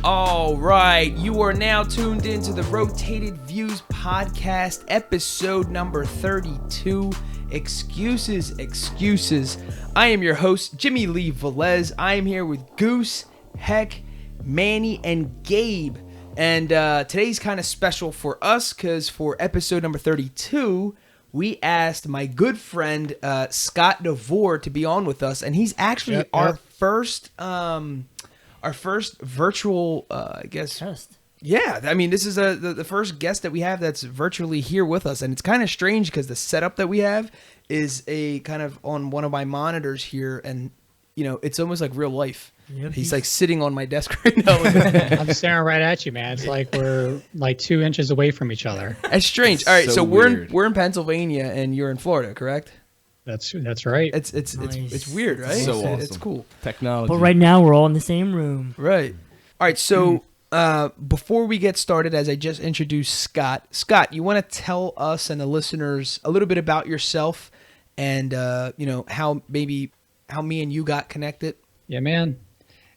All right, you are now tuned into the Rotated Views podcast, episode number 32, Excuses. I am your host, Jimmylee Velez. I am here with Goose, Heck, Manny, and Gabe. And today's kind of special for us because for episode number 32, we asked my good friend Scott Devore to be on with us, and he's actually our first virtual, I guess. Test. Yeah, I mean, this is the first guest that we have that's virtually here with us, and it's kind of strange because the setup that we have is a kind of on one of my monitors here, and it's almost like real life. Yep, he's like sitting on my desk right now. I'm staring right at you, man. It's like we're like 2 inches away from each other. That's strange. All right, so we're in Pennsylvania, and you're in Florida, correct? That's right. It's Nice. it's weird, right? So awesome. It's cool. Technology. But right now, we're all in the same room. Right. All right, so before we get started, as I just introduced Scott, you want to tell us and the listeners a little bit about yourself and, how me and you got connected? Yeah, man.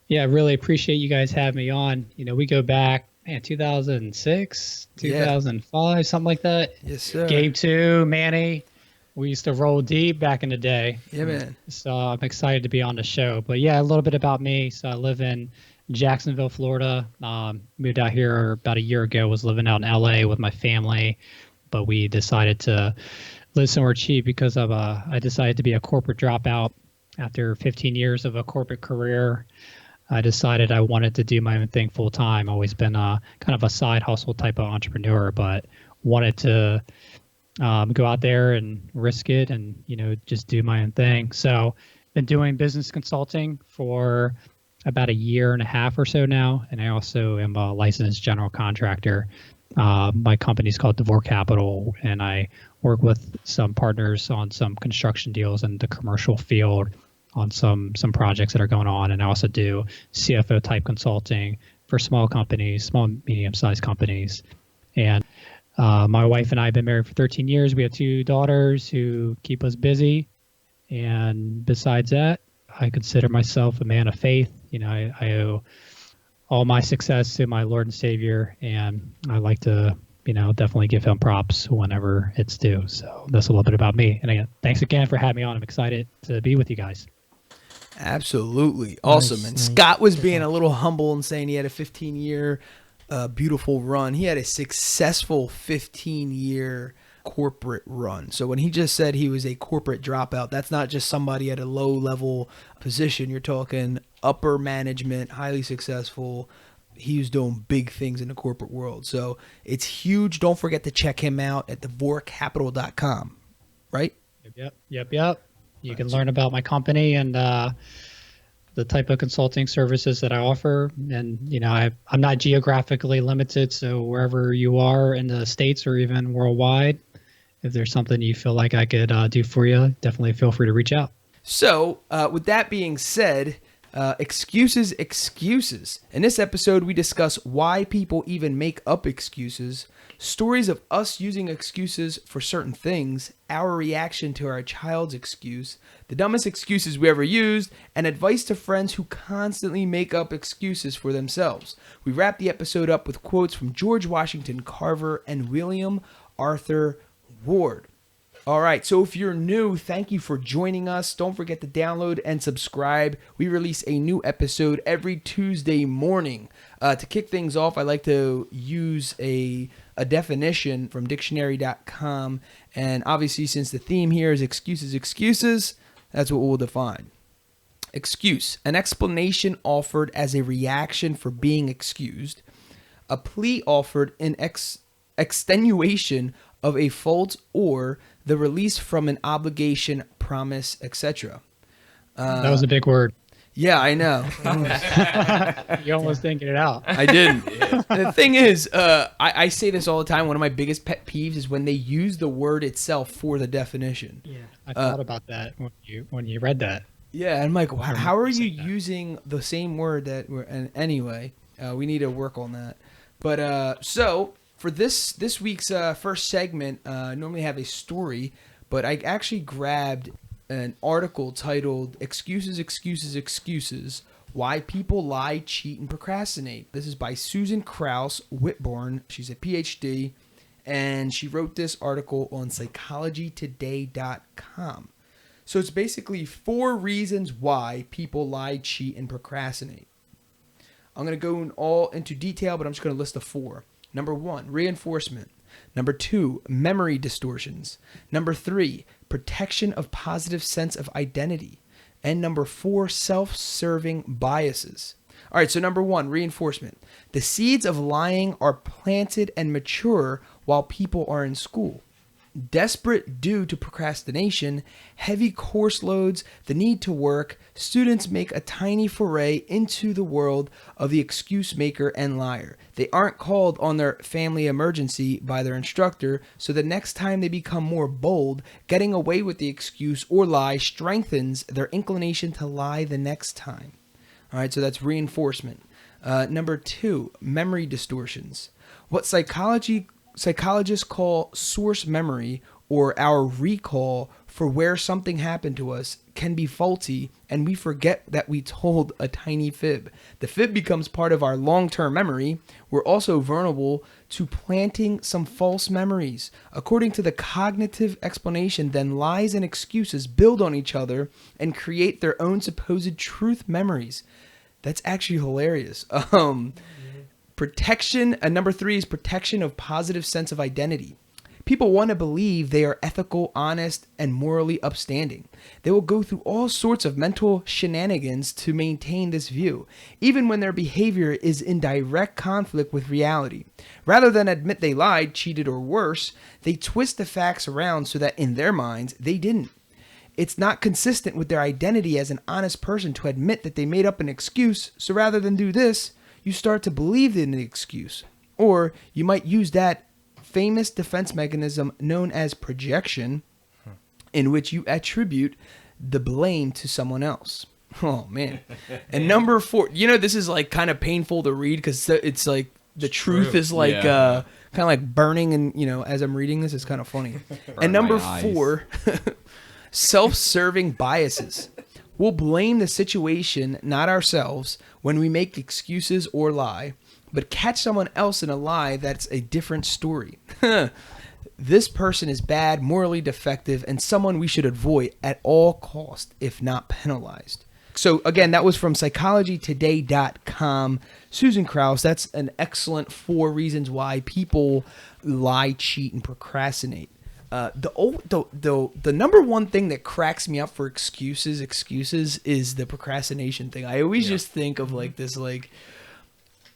Yeah, I really appreciate you guys having me on. We go back, 2006, 2005, something like that. Yes, sir. Gabe too, Manny. We used to roll deep back in the day. Yeah, man. So I'm excited to be on the show. But yeah, a little bit about me. So I live in Jacksonville, Florida. Moved out here about a year ago. Was living out in LA with my family, but we decided to live somewhere cheap because of I decided to be a corporate dropout after 15 years of a corporate career. I decided I wanted to do my own thing full time. Always been kind of a side hustle type of entrepreneur, but wanted to go out there and risk it and, just do my own thing. So been doing business consulting for about a year and a half or so now. And I also am a licensed general contractor. My company's called Devore Capital, and I work with some partners on some construction deals in the commercial field on some projects that are going on. And I also do CFO type consulting for small companies, small, medium-sized companies. And my wife and I have been married for 13 years. We have 2 daughters who keep us busy. And besides that, I consider myself a man of faith. I owe all my success to my Lord and Savior, and I like to, definitely give him props whenever it's due. So that's a little bit about me. And again, thanks again for having me on. I'm excited to be with you guys. Absolutely. Awesome. Nice, And nice. Scott was being a little humble and saying he had a 15-year beautiful run. He had a successful 15-year corporate run. So when he just said he was a corporate dropout, that's not just somebody at a low-level position. You're talking upper management, highly successful. He was doing big things in the corporate world. So it's huge. Don't forget to check him out at devorecapital.com, right? Yep. You can learn about my company and the type of consulting services that I offer. And, I'm not geographically limited. So wherever you are in the States or even worldwide, if there's something you feel like I could do for you, definitely feel free to reach out. So with that being said, excuses. In this episode, we discuss why people even make up excuses, stories of us using excuses for certain things, our reaction to our child's excuse, the dumbest excuses we ever used, and advice to friends who constantly make up excuses for themselves. We wrap the episode up with quotes from George Washington Carver and William Arthur Ward. All right, so if you're new, thank you for joining us. Don't forget to download and subscribe. We release a new episode every Tuesday morning. To kick things off, I like to use a definition from dictionary.com. And obviously, since the theme here is excuses, that's what we'll define. Excuse, an explanation offered as a reaction for being excused. A plea offered in extenuation of a fault or the release from an obligation, promise, etc. That was a big word. Yeah, I know. You almost didn't get it out. I didn't. The thing is, I say this all the time. One of my biggest pet peeves is when they use the word itself for the definition. Yeah. I thought about that when you read that. Yeah, I'm like, how are you using the same word that we're? And anyway, we need to work on that. But so for this week's first segment, I normally have a story, but I actually grabbed an article titled "Excuses, Excuses, Excuses: Why People Lie, Cheat, and Procrastinate." This is by Susan Krauss Whitborn. She's a PhD, and she wrote this article on psychologytoday.com. So it's basically 4 reasons why people lie, cheat, and procrastinate. I'm going to go all into detail, but I'm just going to list the 4. Number 1, reinforcement. Number 2, memory distortions. Number 3, protection of positive sense of identity. And number 4, self-serving biases. All right, so number 1, reinforcement. The seeds of lying are planted and mature while people are in school. Desperate due to procrastination, heavy course loads, the need to work, students make a tiny foray into the world of the excuse maker and liar. They aren't called on their family emergency by their instructor, so the next time they become more bold, getting away with the excuse or lie strengthens their inclination to lie the next time. All right, so that's reinforcement. Number 2, memory distortions. What psychologists call source memory, or our recall for where something happened to us, can be faulty, and we forget that we told a tiny fib. The fib becomes part of our long-term memory. We're also vulnerable to planting some false memories. According to the cognitive explanation, then lies and excuses build on each other and create their own supposed truth memories. That's actually hilarious. Protection, number 3 is protection of positive sense of identity. People want to believe they are ethical, honest, and morally upstanding. They will go through all sorts of mental shenanigans to maintain this view, even when their behavior is in direct conflict with reality. Rather than admit they lied, cheated, or worse, they twist the facts around so that in their minds, they didn't. It's not consistent with their identity as an honest person to admit that they made up an excuse, so rather than do this, you start to believe in the excuse. Or you might use that famous defense mechanism known as projection, in which you attribute the blame to someone else. Oh, man. And number 4, this is like kind of painful to read because it's like the truth is like kind of like burning, and as I'm reading this, it's kind of funny. And number 4, self-serving biases. We'll blame the situation, not ourselves, when we make excuses or lie, but catch someone else in a lie that's a different story. This person is bad, morally defective, and someone we should avoid at all costs, if not penalized. So again, that was from psychologytoday.com. Susan Krauss, that's an excellent 4 reasons why people lie, cheat, and procrastinate. The number one thing that cracks me up for excuses is the procrastination thing. I always just think of like this like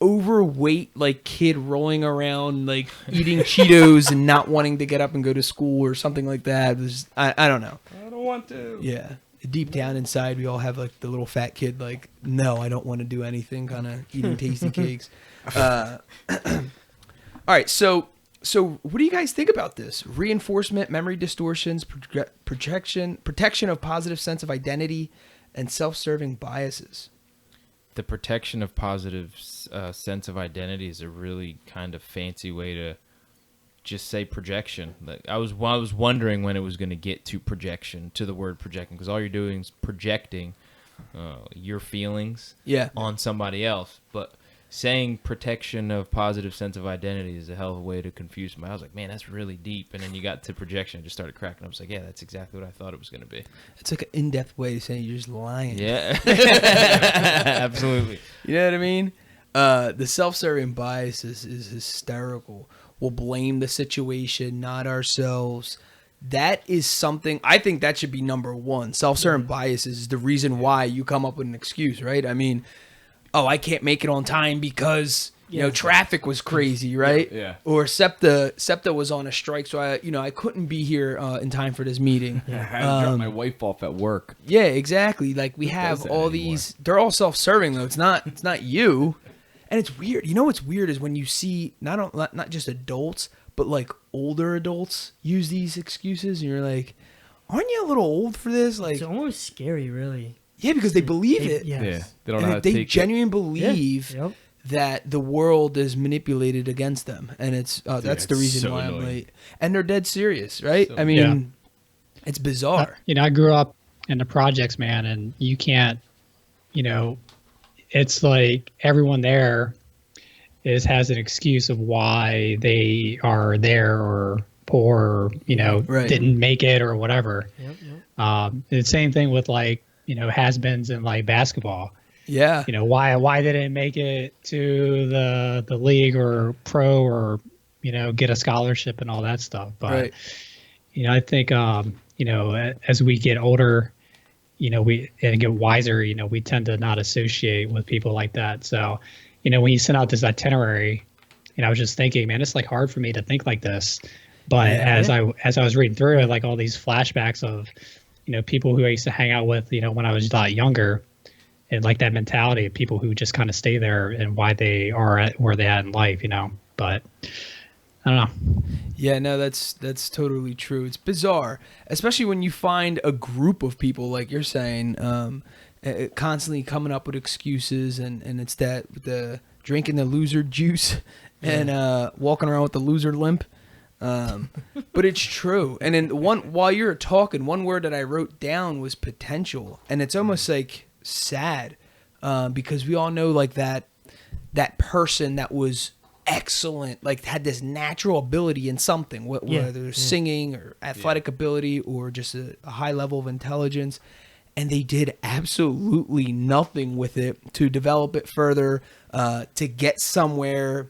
overweight like kid rolling around like eating Cheetos and not wanting to get up and go to school or something like that. I don't know. I don't want to. Yeah. Deep down inside, we all have like the little fat kid like, no, I don't want to do anything, kind of eating tasty cakes. All right, so what do you guys think about this? Reinforcement, memory distortions, protection of positive sense of identity, and self-serving biases. The protection of positive sense of identity is a really kind of fancy way to just say projection. Like I was wondering when it was going to get to projection, to the word projecting, because all you're doing is projecting your feelings on somebody else. But saying protection of positive sense of identity is a hell of a way to confuse me. I was like, man, that's really deep. And then you got to projection and just started cracking. I was like, yeah, that's exactly what I thought it was going to be. It's like an in-depth way of saying you're just lying. Yeah, absolutely. You know what I mean? The self-serving bias is hysterical. We'll blame the situation, not ourselves. That is something, I think that should be number 1. Self-serving bias is the reason why you come up with an excuse, right? I mean, oh, I can't make it on time because traffic was crazy, right? Yeah. Or SEPTA was on a strike, so I couldn't be here in time for this meeting. I had to drop my wife off at work. Yeah, exactly. Like we have all these. They're all self-serving though. It's not you. And it's weird. You know what's weird is when you see not just adults, but like older adults use these excuses, and you're like, aren't you a little old for this? Like, it's almost scary, really. Yeah, because they believe it. Yes. Yeah, they don't know how to They take genuinely believe Yep. that the world is manipulated against them, and that's the reason so why annoying. I'm late. And they're dead serious, right? So- I mean, it's bizarre. I grew up in the projects, man, and you can't, it's like everyone there has an excuse of why they are there or poor or, Right. didn't make it or whatever. Yep. The same thing with like, has-beens in like basketball. Yeah. Why they didn't make it to the league or pro or, get a scholarship and all that stuff. But, Right. I think, as we get older, and get wiser, we tend to not associate with people like that. So, when you send out this itinerary, I was just thinking, man, it's like hard for me to think like this. But as I was reading through it, like all these flashbacks of, people who I used to hang out with, when I was a lot younger, and like that mentality of people who just kind of stay there and why they are at where they at in life, But I don't know. Yeah, no, that's totally true. It's bizarre, especially when you find a group of people like you're saying, constantly coming up with excuses, and it's that the drinking the loser juice and walking around with the loser limp. But it's true. And then while you're talking, one word that I wrote down was potential, and it's almost like sad, because we all know like that person that was excellent, like had this natural ability in something, whether it's singing or athletic ability or just a high level of intelligence, and they did absolutely nothing with it to develop it further, to get somewhere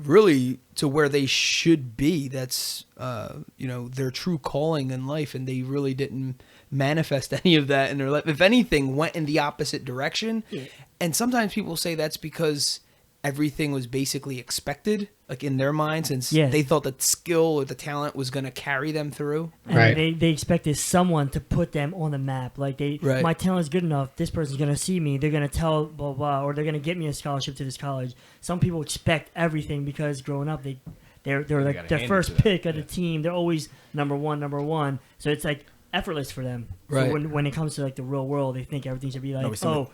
really to where they should be. That's their true calling in life, and they really didn't manifest any of that in their life. If anything, went in the opposite direction. And sometimes people say that's because everything was basically expected, like in their mind, since they thought that skill or the talent was going to carry them through. And Right. they expected someone to put them on the map. Like my talent's good enough. This person's gonna see me. They're gonna tell blah blah, or they're gonna get me a scholarship to this college. Some people expect everything because growing up they're like gotta their hand it first to them. pick of the team. They're always number one. So it's like effortless for them. Right. So when it comes to like the real world, they think everything should be like, Something's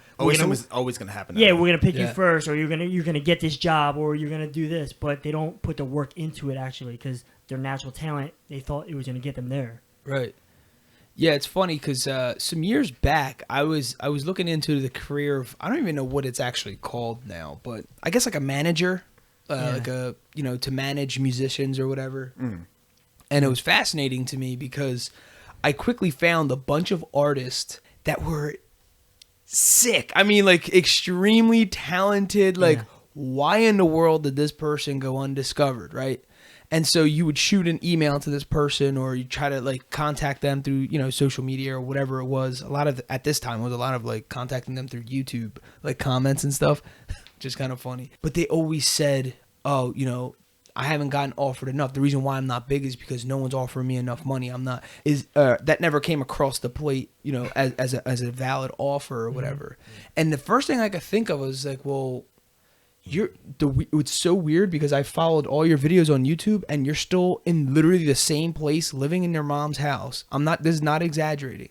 always going to happen. yeah, we're gonna pick you Yeah. first, or you're gonna get this job, or you're gonna do this. But they don't put the work into it actually, because their natural talent, they thought it was gonna get them there. Right. Yeah, it's funny because some years back, I was looking into the career of, I don't even know what it's actually called now, but I guess like a manager, like a to manage musicians or whatever. And it was fascinating to me because I quickly found a bunch of artists that were sick. I mean, like extremely talented. Like, why in the world did this person go undiscovered, right? And so you would shoot an email to this person, or you try to like contact them through, social media or whatever it was. At this time, was a lot of like contacting them through YouTube, like comments and stuff, just kind of funny. But they always said, oh, I haven't gotten offered enough. The reason why I'm not big is because no one's offering me enough money. That never came across the plate, as a valid offer or whatever. And the first thing I could think of was like, well, it's so weird because I followed all your videos on YouTube and you're still in literally the same place, living in your mom's house. This is not exaggerating.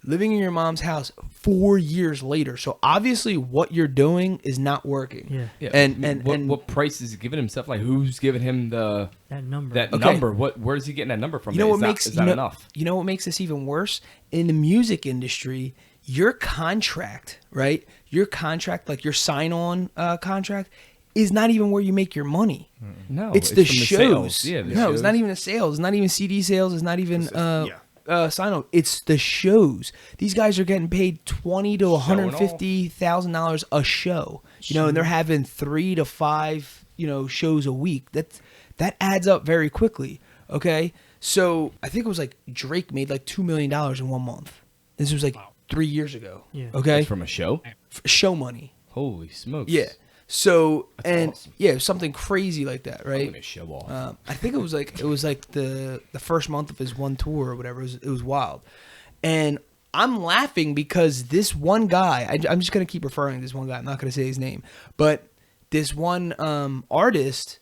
Living in your mom's house 4 years later. So obviously what you're doing is not working. Yeah. And what price is he giving himself? Like, who's giving him that number. number? Where is he getting that number from? You know what is that enough? You know what makes this even worse? In the music industry, your contract, right? Your contract, like your sign-on contract, is not even where you make your money. No, it's the from shows. Sales. Yeah, no, it's not even the sales. It's not even CD sales. It's not even sign-on. It's the shows. These guys are getting paid $20,000 to $150,000 a show. And they're having 3 to 5 shows a week. That adds up very quickly. Okay, so I think it was like Drake made like $2 million in 1 month. This was like 3 years ago. Yeah. Okay, That's from a show. Show money. Holy smokes! Yeah. So That's awesome. Something crazy like that, right? I'm gonna show off. I think it was like the first month of his one tour or whatever. It was wild, and I'm laughing because this one guy. I'm just gonna keep referring to this one guy. I'm not gonna say his name, but this one artist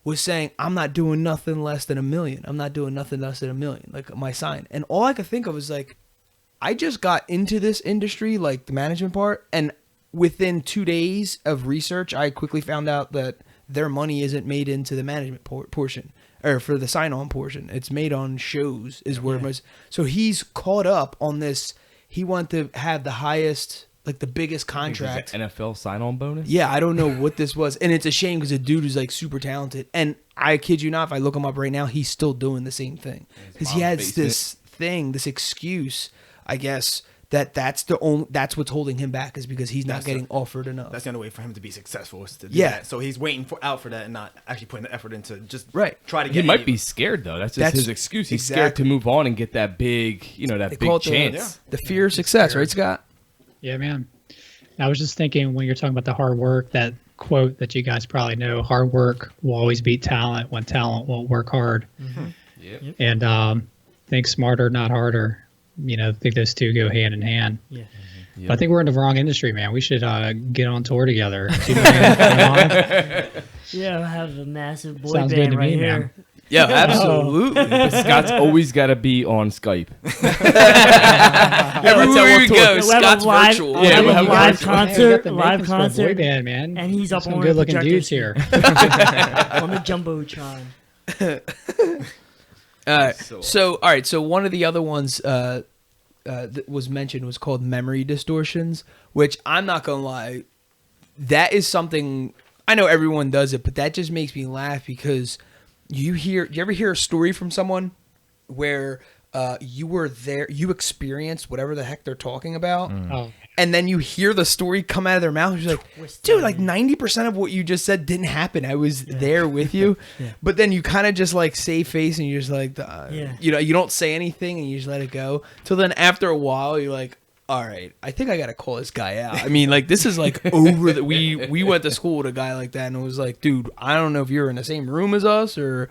was saying, "I'm not doing nothing less than $1 million. I'm not doing nothing less than $1 million." Like my sign, and all I could think of was like, I just got into this industry, like the management part, and within 2 days of research, I quickly found out that their money isn't made into the management portion, or for the sign-on portion. It's made on shows, is where most. So he's caught up on this he wanted to have the highest, like the biggest contract. NFL sign-on bonus. Yeah, I don't know what this was, and it's a shame because the dude is like super talented. And I kid you not, if I look him up right now, he's still doing the same thing because he has this thing, this excuse, I guess, that's what's holding him back is because he's not getting offered enough. That's the only way for him to be successful is to do Yeah. that. So he's waiting out for that and not actually putting the effort into just Right. try to He get. might be scared though. That's just his excuse. He's scared to move on and get that big, that big chance. The fear of success, right, Scott? Yeah, man. I was just thinking when you're talking about the hard work, that quote that you guys probably know, hard work will always beat talent when talent won't work hard. Yep. And think smarter, not harder. I think those two go hand in hand. Yeah. But I think we're in the wrong industry, man. We should get on tour together. 2 million, Yeah, I have a massive boy Sounds good band to right me, here. man. Yeah, absolutely. But Scott's always got to be on Skype. Everywhere we go, We have a Scott's live- virtual. we have we'll a have live virtual. concert, Man, live boy concert, band, man. and he's up Some on good-looking projectors dudes here. on the jumbotron. All right. So one of the other ones that was mentioned was called memory distortions, which I'm not gonna lie, that is something I know everyone does it, but that just makes me laugh because you ever hear a story from someone where you were there, you experienced whatever the heck they're talking about, Oh, and then you hear the story come out of their mouth, and you're like, Twisted. dude, like 90% of what you just said didn't happen. I was there with you. Yeah. But then you kind of just like save face and you're just like, Yeah. you don't say anything and you just let it go. Till then after a while, you're like, all right, I think I got to call this guy out. I mean, like, this is like over that. We went to school with a guy like that and it was like, dude, I don't know if you're in the same room as us or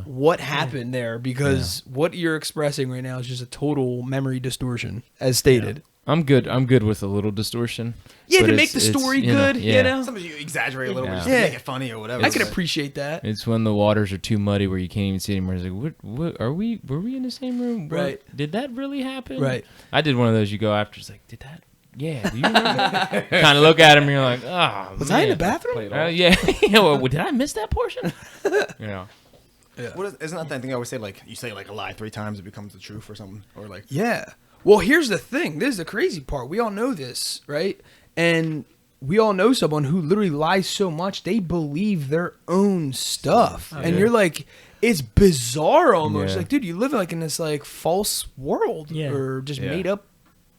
what happened there, because what you're expressing right now is just a total memory distortion as stated. I'm good with a little distortion. Yeah, but to make the story good, you know? Sometimes you exaggerate a little bit just Yeah. to make it funny or whatever. I can but- appreciate that. It's when the waters are too muddy where you can't even see anymore. It's like, what were we in the same room? What- Right. Did that really happen? Right. I did one of those. You go after. It's like, did that? Yeah. Do you remember? Kind of look at him and you're like, oh, Was man. I in the bathroom? Yeah. Well, did I miss that portion? Yeah. Isn't that the thing I always say? Like you say like a lie 3 times, it becomes the truth or something, or like Yeah. Well, here's the thing. This is the crazy part. We all know this, right? And we all know someone who literally lies so much they believe their own stuff. And you're like, it's bizarre almost. Yeah. Like, dude, you live like in this like false world Yeah. or just Yeah. made up.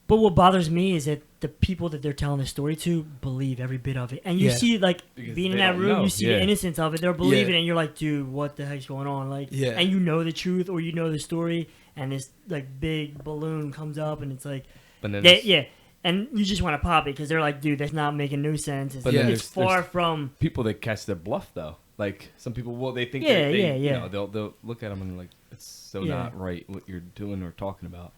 But what bothers me is that the people that they're telling the story to believe every bit of it. And you Yeah. see, like, Because being in they that don't room, know. you see Yeah. the innocence of it. They're believing Yeah. it, and you're like, dude, what the heck's going on? Like, Yeah. and you know the truth, or you know the story, and this, like, big balloon comes up, and it's like, But then yeah. And you just want to pop it, because they're like, dude, that's not making no sense. It's, But then it's there's far from... people that catch their bluff though. Like some people, they think Yeah, that they, yeah. they'll look at them and like, it's so Yeah. not right what you're doing or talking about.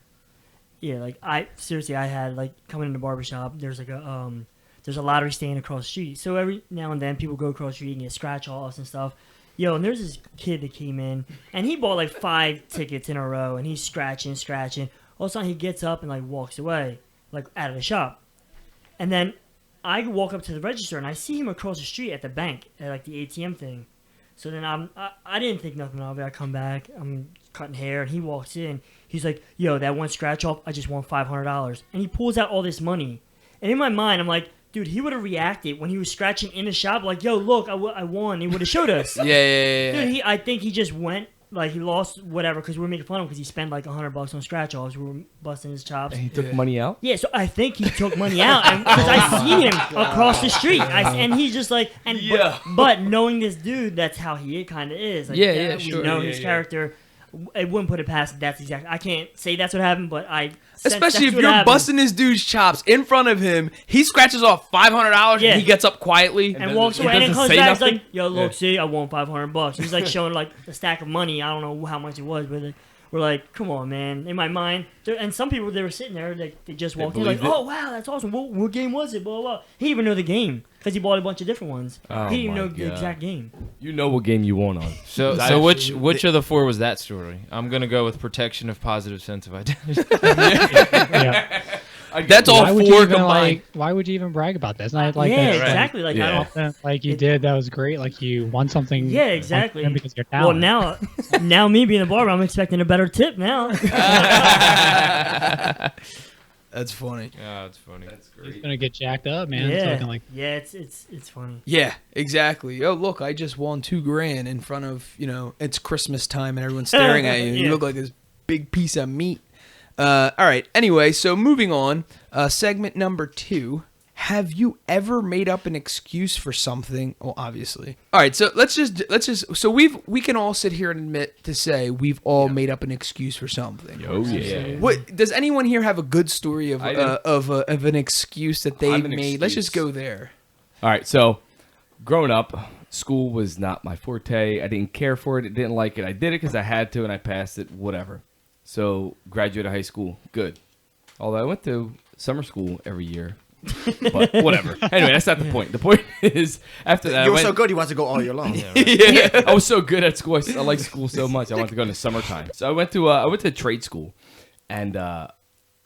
Yeah, like, I had, like, coming in the barbershop, there's, like, there's a lottery stand across the street. So every now and then, people go across the street and get scratch-offs and stuff. Yo, and there's this kid that came in, and he bought, like, 5 tickets in a row, and he's scratching. All of a sudden, he gets up and, like, walks away, like, out of the shop. And then I walk up to the register, and I see him across the street at the bank, at, like, the ATM thing. So then I didn't think nothing of it. I come back, I'm cutting hair, and he walks in. He's like, yo, that one scratch off, I just won $500. And he pulls out all this money. And in my mind, I'm like, dude, he would have reacted when he was scratching in the shop, like, yo, look, I won. He would have showed us. Yeah. Dude, I think he just went, like, he lost whatever, because we were making fun of him because he spent like $100 on scratch offs. We were busting his chops. And he took money out. Yeah, so I think he took money out, and because I see him across the street, and he's just like, and but knowing this dude, that's how he kind of is. Like, Yeah, we sure. know Yeah, his character. It wouldn't put it past. That's exactly. I can't say that's what happened, but I. sense Especially if that's what you're happened. busting this dude's chops in front of him, he scratches off $500 Yeah. and he gets up quietly. And walks he away, and then doesn't comes say back. He's nothing? like, "Yo, look, Yeah. see, I won $500." He's like showing like a stack of money. I don't know how much it was, but like, we're like, "Come on, man!" In my mind, and some people they were sitting there, they just walked in, like, believed it. "Oh wow, that's awesome! What game was it?" Blah blah. He didn't even know the game because he bought a bunch of different ones. Oh, He didn't even my know the God. exact game. You know what game you won on. So which of the 4 was that story? I'm gonna go with protection of positive sense of identity. yeah. That's all Why would you 4 even, combined. why would you even brag about that? It's not like yeah, that. exactly. Like Yeah. I don't. Like you did, that was great. Like you won something. Yeah, exactly. Because of your Well, talent. now me being a barber, I'm expecting a better tip now. That's funny. Yeah, that's funny. That's great. He's gonna get jacked up, man. Yeah, Talking like, it's funny. Yeah, exactly. Oh, look, I just won $2,000 in front of, it's Christmas time and everyone's staring at you. Yeah. You look like this big piece of meat. All right. Anyway, so moving on. Segment number 2. Have you ever made up an excuse for something? Well, obviously. All right. So let's just. So we can all sit here and admit to say we've all made up an excuse for something. Oh yeah. What does anyone here have a good story of an excuse that they've made? Let's just go there. All right. So, growing up, school was not my forte. I didn't care for it. I didn't like it. I did it because I had to, and I passed it. Whatever. So, graduated high school. Good. Although I went to summer school every year. But whatever. Anyway, that's not the point. The point is, after that, You were so good, you wanted to go all year long. yeah, I was so good at school. I liked school so much. I wanted to go in the summertime. So I went to trade school, and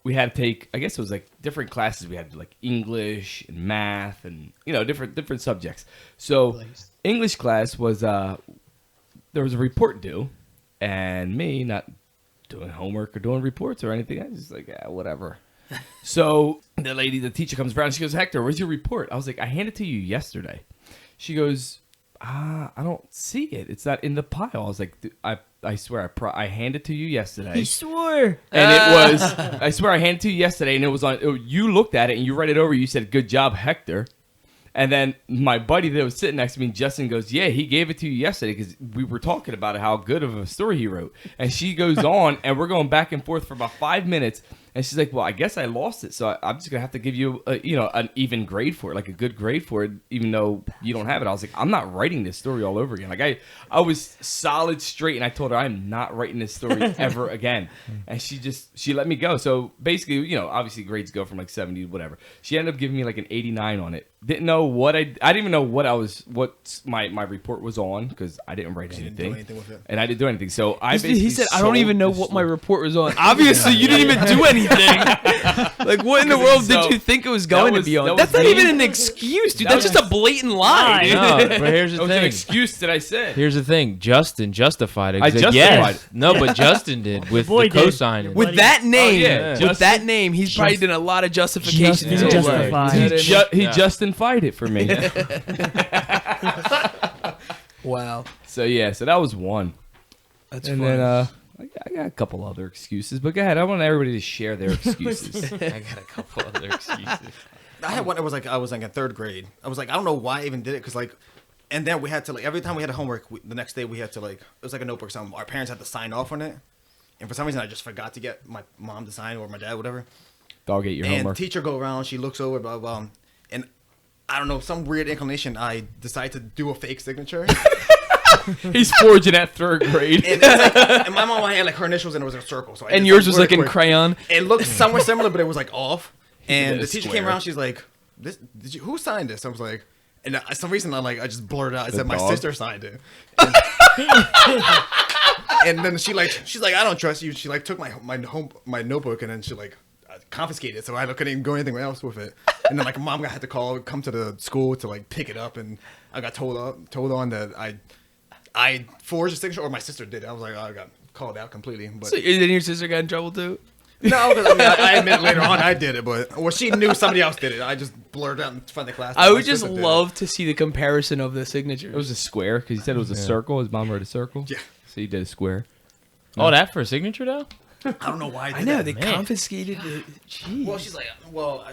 we had to take. I guess it was like different classes. We had like English and math, and different subjects. So English class was there was a report due, and me not doing homework or doing reports or anything. I was just like, whatever. So the teacher comes around. She goes, Hector, where's your report? I was like, I handed it to you yesterday. She goes, I don't see it. It's not in the pile. I was like, I swear, I handed it to you yesterday. He swore. And it was, I swear I handed it to you yesterday, and it was on, you looked at it, and you read it over. You said, good job, Hector. And then my buddy that was sitting next to me, Justin, goes, yeah, he gave it to you yesterday because we were talking about how good of a story he wrote. And she goes on, and we're going back and forth for about 5 minutes. And she's like, well, I guess I lost it, so I'm just going to have to give you, an even grade for it, like a good grade for it, even though you don't have it. I was like, I'm not writing this story all over again. Like, I was solid straight, and I told her, I'm not writing this story ever again. And she let me go. So basically, obviously grades go from like 70 to whatever. She ended up giving me like an 89 on it. Didn't know what I didn't even know what my report was on because I didn't write anything. Didn't do anything with it. And I didn't do anything. So he said, I don't even know what my report was on. Obviously, you didn't even do anything. Like, what in the world did you think it was going to be on? That's not even an excuse, dude. That's just a blatant lie. No, but here's the That was an thing. excuse that I said. Here's the thing. Justin justified it. I He said, justified it. No, but Justin did with boy the did. cosigning. With that name, yeah. with that name, he's probably done a lot of justification. Justin too. justified. He justified it for me. Wow, So that was one. that's And funny. then I got a couple other excuses, but go ahead. I want everybody to share their excuses. I got a couple other excuses. I had one. It was like I was like in 3rd grade. I was like, I don't know why I even did it because and then we had to every time we had a homework, the next day we had to it was like a notebook. Something our parents had to sign off on it, and for some reason I just forgot to get my mom to sign or my dad, whatever. Dog ate your And homework. teacher go around, she looks over, blah blah, and I don't know, some weird inclination. I decide to do a fake signature. He's forging at 3rd grade. And, and my mom had like her initials and it was a circle. So I And did yours something was like in quick. crayon. It looked somewhat similar, but it was like off. And did a the teacher square. came around. She's like, who signed this?" I was like, and for some reason I just blurted out. I The said, "My dog? sister signed it." And then she's like, "I don't trust you." She took my notebook and then she confiscated it, so I couldn't even go anything else with it. And then mom had to come to the school to pick it up, and I got told on that I forged a signature, or my sister did it. I was like, I got called out completely. But So then your sister got in trouble too? no, because I admit later on I did it, she knew somebody else did it. I just blurred out in front of the class. I My would just sister did love to see the comparison of the signatures. It was a square because he said it was a circle. His mom wrote a circle. Yeah. So he did a square. Oh, that for a signature though? it. I don't know why I did I know that. they man. confiscated it. Jeez. Well, she's like,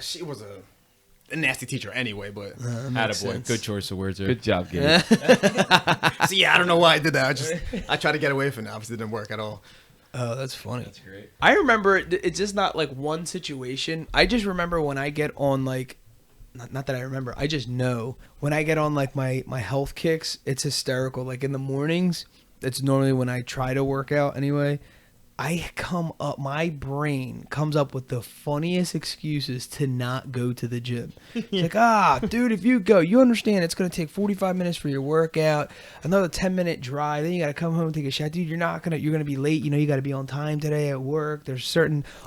she was a nasty teacher anyway, but makes Attaboy. sense. Good choice of words there. Good job, Gabe. so yeah, I don't know why I did that. I tried to get away from it. Obviously, it didn't work at all. Oh, that's funny. That's great. I remember it's just not one situation. I just remember when I get on not that I remember. I just know when I get on my health kicks, it's hysterical. Like in the mornings, it's normally when I try to work out anyway. My brain comes up with the funniest excuses to not go to the gym. It's like, dude, if you go, you understand it's going to take 45 minutes for your workout, another 10-minute drive, then you got to come home and take a shower. Dude, you're going to be late. You got to be on time today at work. There's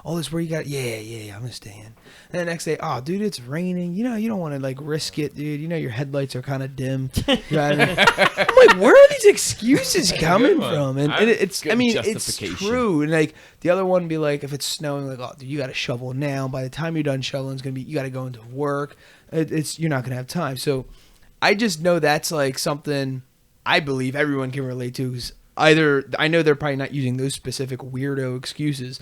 all this where you got, yeah, I'm going to stay in. And the next day, dude, it's raining. You don't want to risk it, dude. Your headlights are kind of dim. Driving. I'm like, where are these excuses coming from? And it's Good it's justification. true. too. And like the other one would be like, if it's snowing, like, oh, dude, you got to shovel now. By the time you're done shoveling, it's gonna be, you got to go into work. You're not gonna have time. So I just know that's like something I believe everyone can relate to. 'Cause either I know they're probably not using those specific weirdo excuses,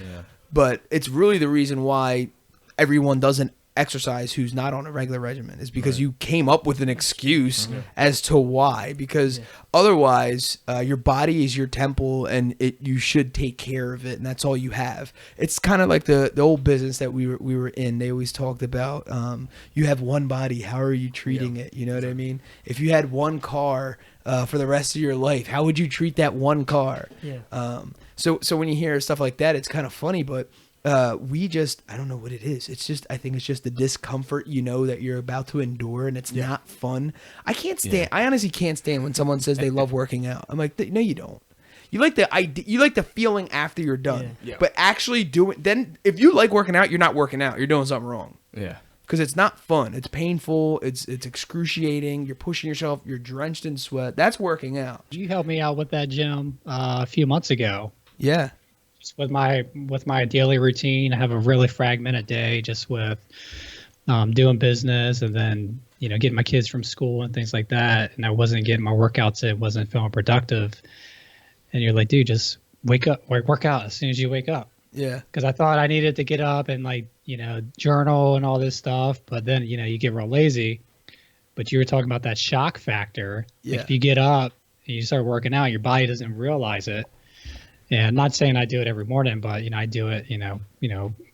but it's really the reason why everyone doesn't exercise who's not on a regular regimen is because you came up with an excuse as to why, because otherwise your body is your temple and you should take care of it, and that's all you have. It's kind of like the old business that we were in. They always talked about you have one body, how are you treating it? You know what I mean? If you had one car for the rest of your life, how would you treat that one car? So when you hear stuff like that, it's kind of funny, but I don't know what it is. It's just, I think it's just the discomfort, that you're about to endure, and it's not fun. I honestly can't stand when someone says they love working out. I'm like, no, you don't. You like the feeling after you're done, but actually then if you like working out, you're not working out. You're doing something wrong. Yeah. Because it's not fun. It's painful. It's excruciating. You're pushing yourself. You're drenched in sweat. That's working out. You helped me out with that, Jim, a few months ago. Yeah. With my daily routine, I have a really fragmented day just with doing business and then getting my kids from school and things like that, and I wasn't getting my workouts in, wasn't feeling productive. And you're like, dude, just wake up, work out as soon as you wake up. Yeah. Because I thought I needed to get up and journal and all this stuff, but then you get real lazy. But you were talking about that shock factor. Yeah. Like if you get up and you start working out, your body doesn't realize it. Yeah, I'm not saying I do it every morning, but I do it,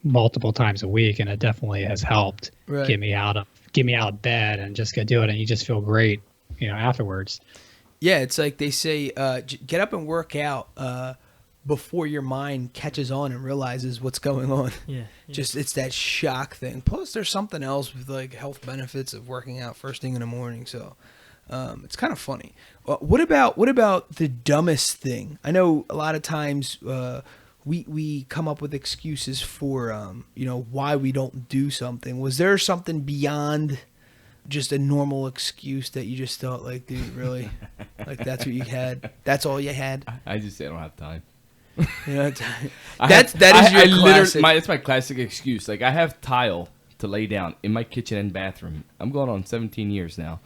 multiple times a week, and it definitely has helped get me out of bed and just go do it, and you just feel great, afterwards. Yeah, it's like they say, get up and work out before your mind catches on and realizes what's going on. Yeah. Just it's that shock thing. Plus, there's something else with like health benefits of working out first thing in the morning. So. It's kind of funny. What about the dumbest thing? I know a lot of times we come up with excuses for why we don't do something. Was there something beyond just a normal excuse that you just thought like, dude, really, like that's what you had? That's all you had? I just say I don't have time. That's your classic. It's my classic excuse. Like I have tile to lay down in my kitchen and bathroom. I'm going on 17 years now.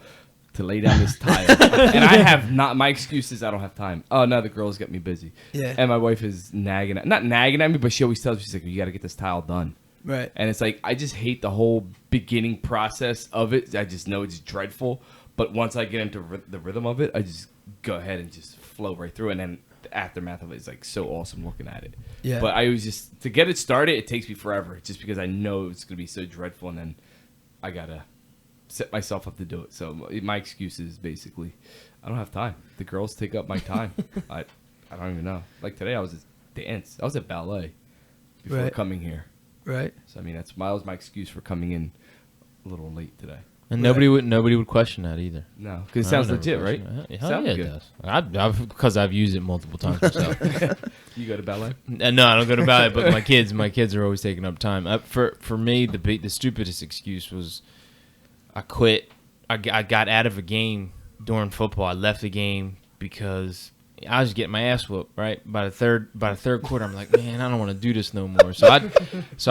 To lay down this tile, and I have not. My excuse is I don't have time. Oh no, the girls get me busy. Yeah. And my wife is not nagging at me, but she always tells me, she's like, you got to get this tile done. Right. And it's like I just hate the whole beginning process of it. I just know it's dreadful, but once I get into the rhythm of it, I just go ahead and just flow right through, and then the aftermath of it is like so awesome looking at it. Yeah. But I always just to get it started, it takes me forever, just because I know it's gonna be so dreadful, and then I gotta set myself up to do it. So my excuse is basically I don't have time. The girls take up my time. I don't even know. Like today I was at dance. I was at ballet before coming here. Right. So I mean that was my excuse for coming in a little late today. And nobody would question that either. No, because it sounds legit, right? Hell yeah, it does. Because I've used it multiple times myself. You go to ballet? No, I don't go to ballet, but my kids are always taking up time. For me, the stupidest excuse was I quit. I got out of a game during football. I left the game because I was getting my ass whooped. Right by the third quarter, I'm like, man, I don't want to do this no more. So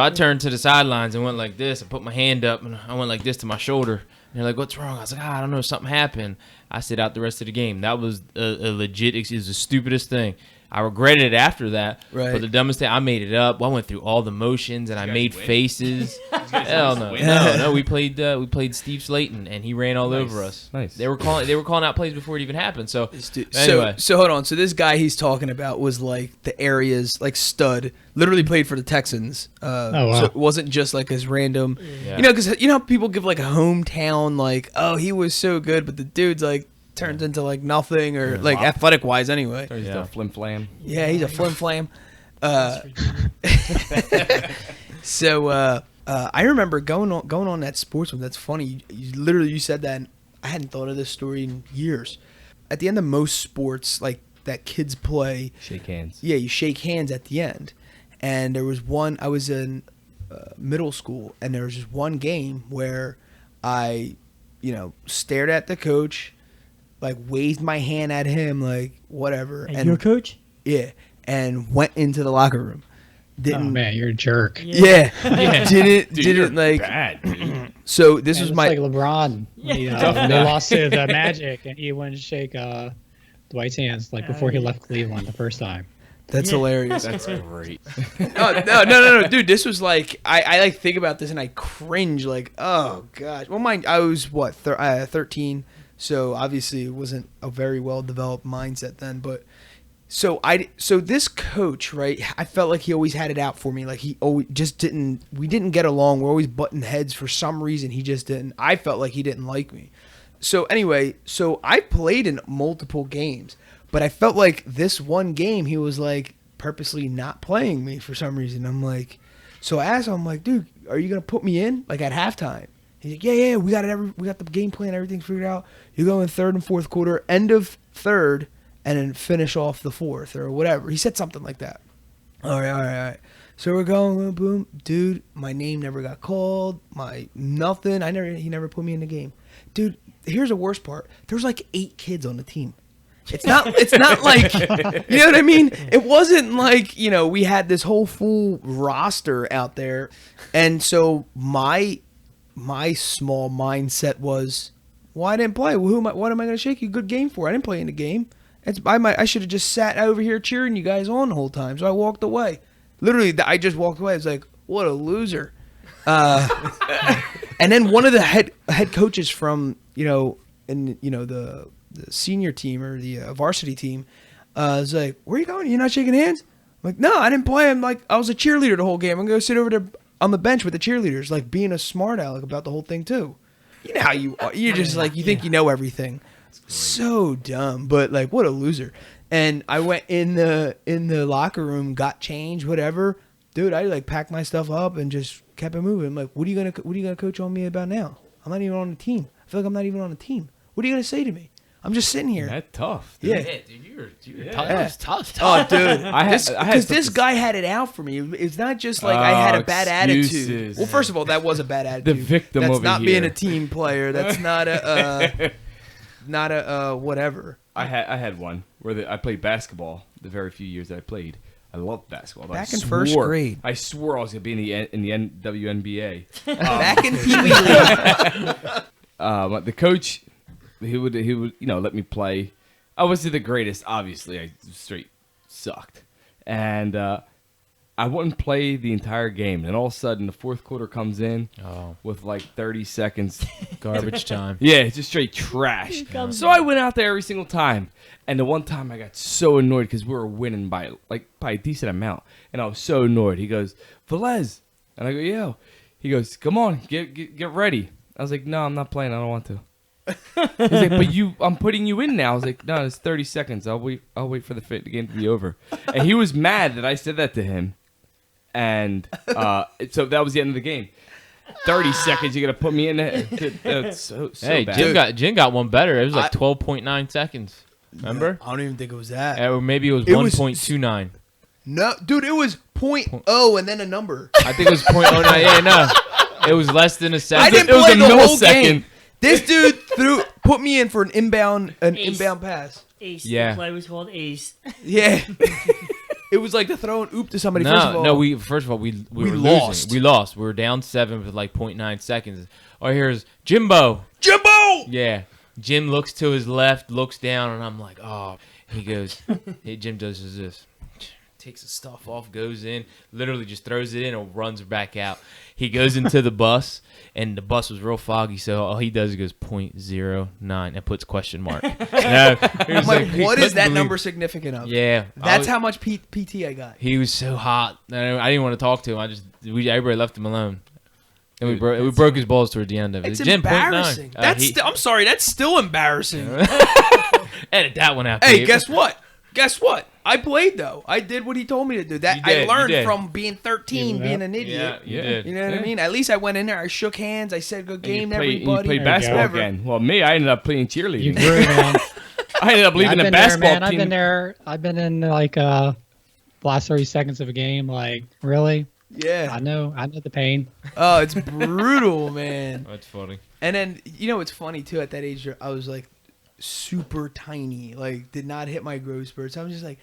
I turned to the sidelines and went like this. I put my hand up and I went like this to my shoulder. And they're like, what's wrong? I was like, I don't know, something happened. I sit out the rest of the game. That was a legit. It was the stupidest thing. I regretted it after that. Right. But the dumbest thing, I made it up. I went through all the motions and I made faces. Hell no. No. We played Steve Slayton and he ran all over us. Nice. They were calling out plays before it even happened. So anyway. So hold on. So this guy he's talking about was like the area's like stud. Literally played for the Texans. Oh wow. So it wasn't just like his random. Yeah. Because people give like a hometown like, oh, he was so good, but the dude's like turns into like nothing or like athletic wise anyway. He's a flim flam. Yeah, he's a flim flam. So I remember going on that sports one. That's funny. You said that. And I hadn't thought of this story in years. At the end of most sports, like that kids play, shake hands. Yeah, you shake hands at the end. And there was one. I was in middle school, and there was just one game where I, stared at the coach, like waved my hand at him, like whatever. And your coach? Yeah. and went into the locker room. Oh man, you're a jerk. Yeah. Dude, Didn't you're like. bad, dude. So this was It's my. like LeBron. They lost to the Magic, and he wouldn't shake Dwight's hands like before he left Cleveland the first time. That's hilarious. That's great. No, dude. This was like I like think about this and I cringe. Like, oh gosh. Well, I was what 13, so obviously it wasn't a very well developed mindset then. But so this coach, right? I felt like he always had it out for me. Like he always just didn't. We didn't get along. We're always butting heads for some reason. He just didn't. I felt like he didn't like me. So anyway, I played in multiple games. But I felt like this one game, he was like purposely not playing me for some reason. I'm like, so I asked him, I'm like, dude, are you gonna put me in like at halftime? He's like, yeah, we got the game plan, everything's figured out. You go in third and fourth quarter, end of third, and then finish off the fourth or whatever. He said something like that. All right. So we're going, boom, dude. My name never got called. Nothing. He never put me in the game, dude. Here's the worst part. There's like 8 kids on the team. It's not like, you know what I mean? It wasn't like, we had this whole full roster out there. And so my small mindset was, well, I didn't play. Well, what am I going to shake you a good game for? I didn't play in the game. I should have just sat over here cheering you guys on the whole time. So I walked away. Literally, I just walked away. I was like, what a loser. And then one of the head coaches from, the senior team or the varsity team was like, where are you going? You're not shaking hands? I'm like, no, I didn't play. I'm like, I was a cheerleader the whole game. I'm going to sit over there on the bench with the cheerleaders, like being a smart aleck about the whole thing too. You know how you are. You're just like, you think you know everything. So dumb, but like, what a loser. And I went in the locker room, got changed, whatever. Dude, I like packed my stuff up and just kept it moving. I'm like, what are you gonna coach on me about now? I'm not even on the team. I feel like I'm not even on the team. What are you gonna say to me? I'm just sitting here. That's tough. Dude. Yeah, dude, you're tough. That was tough. Oh, dude, because this guy had it out for me. It's not just like I had a bad excuses. attitude. Well, first of all, that was a bad attitude. The victim That's over not here. being a team player. That's not a whatever. I had one where I played basketball. The very few years that I played, I loved basketball. Back in first grade, I swore I was gonna be in the WNBA. Back in Pee Wee League. The coach, he would let me play. I wasn't the greatest, obviously. I straight sucked, and I wouldn't play the entire game. And all of a sudden, the fourth quarter comes in with like 30 seconds, Garbage time. Yeah, just straight trash. So I went out there every single time. And the one time I got so annoyed because we were winning by a decent amount, and I was so annoyed. He goes, Velez, and I go, yeah. He goes, come on, get ready. I was like, no, I'm not playing. I don't want to. He's like, but I'm putting you in now. I was like, no, it's 30 seconds. I'll wait for the game to be over. And he was mad that I said that to him. And so that was the end of the game. 30 seconds, you're gonna put me in there. That's so Hey, bad. Jim got one better. It was like 12.9 seconds. Remember? I don't even think it was that. Or maybe it was 1.29. No, dude, it was 0.0 and then a number. I think it was 0.09. Yeah, no. It was less than a second. I didn't It was play a the whole millisecond. game. This dude put me in for an inbound pass. Ace. Yeah. The play was called Ace. Yeah. It was like to throw an oop to somebody. First of all, we lost. Losing. We lost. We were down 7 with like 0.9 seconds. Oh, here's Jimbo. Yeah. Jim looks to his left, looks down, and I'm like, oh. He goes, hey, Jim does this. Takes his stuff off, goes in, literally just throws it in and runs back out. He goes into the bus, and the bus was real foggy, so all he does is goes 0.09 and puts question mark. I'm like, what is that number significant of? Yeah. That's how much PT I got. He was so hot. I didn't want to talk to him. Everybody left him alone. And we broke his balls toward the end of it. It's Jim, embarrassing. 0.9. I'm sorry, that's still embarrassing. Edit that one out. Hey, Gabe. guess what? I played though. I did what he told me to do. That I learned from being 13, being an idiot. Yeah, you did. You know what I mean? At least I went in there. I shook hands. I said good game to everybody. You played basketball again. Well, me, I ended up playing cheerleading. You grew, man. I ended up leaving the basketball team. I've been there. I've been in like last 30 seconds of a game. Like, really? Yeah. I know the pain. Oh, it's brutal, man. That's funny. And then it's funny too. At that age, I was like super tiny. Like, did not hit my growth spurts. I was just like,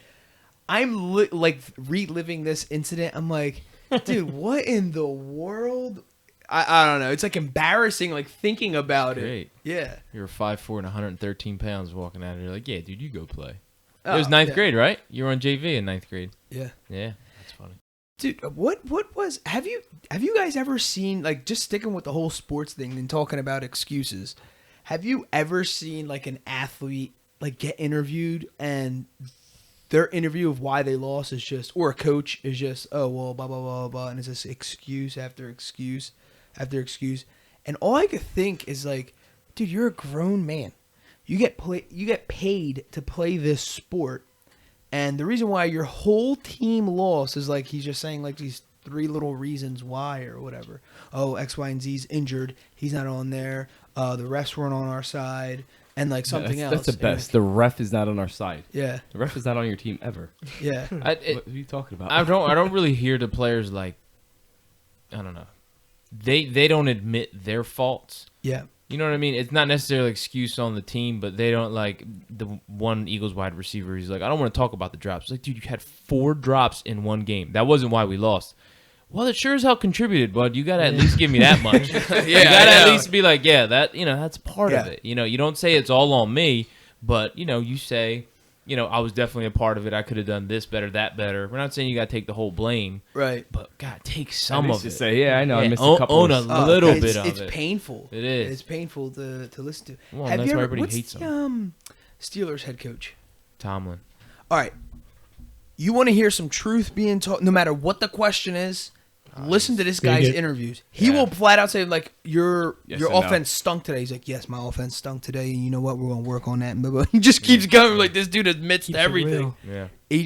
I'm like reliving this incident. I'm like, dude, what in the world? I don't know. It's like embarrassing, like thinking about Great. it. Yeah. You were 5'4" and 113 pounds walking out of here like, yeah, dude, you go play. Oh, It was ninth yeah. grade, right? You were on JV in ninth grade. Yeah. Yeah, that's funny. Dude, what was have you guys ever seen, like, just sticking with the whole sports thing and talking about excuses? Have you ever seen like an athlete like get interviewed and their interview of why they lost is just, or a coach is just, oh well, blah blah blah blah, and it's just excuse after excuse after excuse, and all I could think is like, dude, you're a grown man, you get paid to play this sport. And the reason why your whole team lost is like he's just saying like these 3 little reasons why or whatever. Oh, X, Y, and Z's injured. He's not on there. The refs weren't on our side. And like something else. That's the best. Like, The ref is not on our side. yeah. The ref is not on your team ever. Yeah. What are you talking about? I don't really hear the players like, I don't know. They don't admit their faults. Yeah. You know what I mean? It's not necessarily an excuse on the team, but they don't, like, the one Eagles wide receiver, he's like, I don't want to talk about the drops. It's like, dude, you had 4 drops in one game. That wasn't why we lost. Well, it sure as hell contributed, bud. You got to at least give me that much. You got to at least be like, yeah, that, that's part of it. You don't say it's all on me, but, you say, I was definitely a part of it. I could have done this better, that better. We're not saying you got to take the whole blame. Right. But, God, take some of it. Say, yeah, I know. I missed a couple own a of little bit of it's it. painful. It is. It's painful to listen to. Well, Have that's you why ever, everybody what's hates the Steelers head coach? Tomlin. All right. You want to hear some truth being taught, no matter what the question is? Listen to this guy's interviews. He will flat out say, like, your offense stunk today. He's like, yes, my offense stunk today, and you know what? We're going to work on that. And he just keeps going. Like, this dude admits to everything. Yeah. He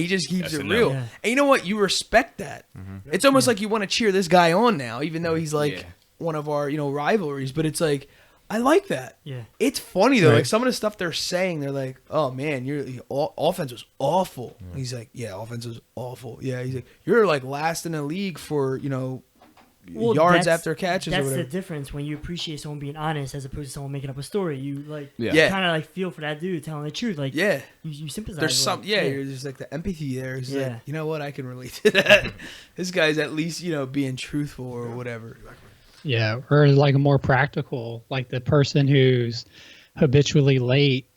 just keeps it real. Yeah. And you know what? You respect that. Mm-hmm. It's almost like you want to cheer this guy on now, even though he's like one of our, rivalries. But it's like, I like that. Yeah. It's funny though. Right. Like some of the stuff they're saying, they're like, "Oh man, your offense was awful." Yeah. He's like, "Yeah, offense was awful." Yeah, he's like, "You're like last in the league for yards after catches." That's or whatever. the difference when you appreciate someone being honest as opposed to someone making up a story. You Yeah. kind of like feel for that dude telling the truth. Like you sympathize. There's with some him. You're just like the empathy there. It's Yeah. like, you know what, I can relate to that. This guy's at least being truthful or whatever. Yeah, or like a more practical, like the person who's habitually late,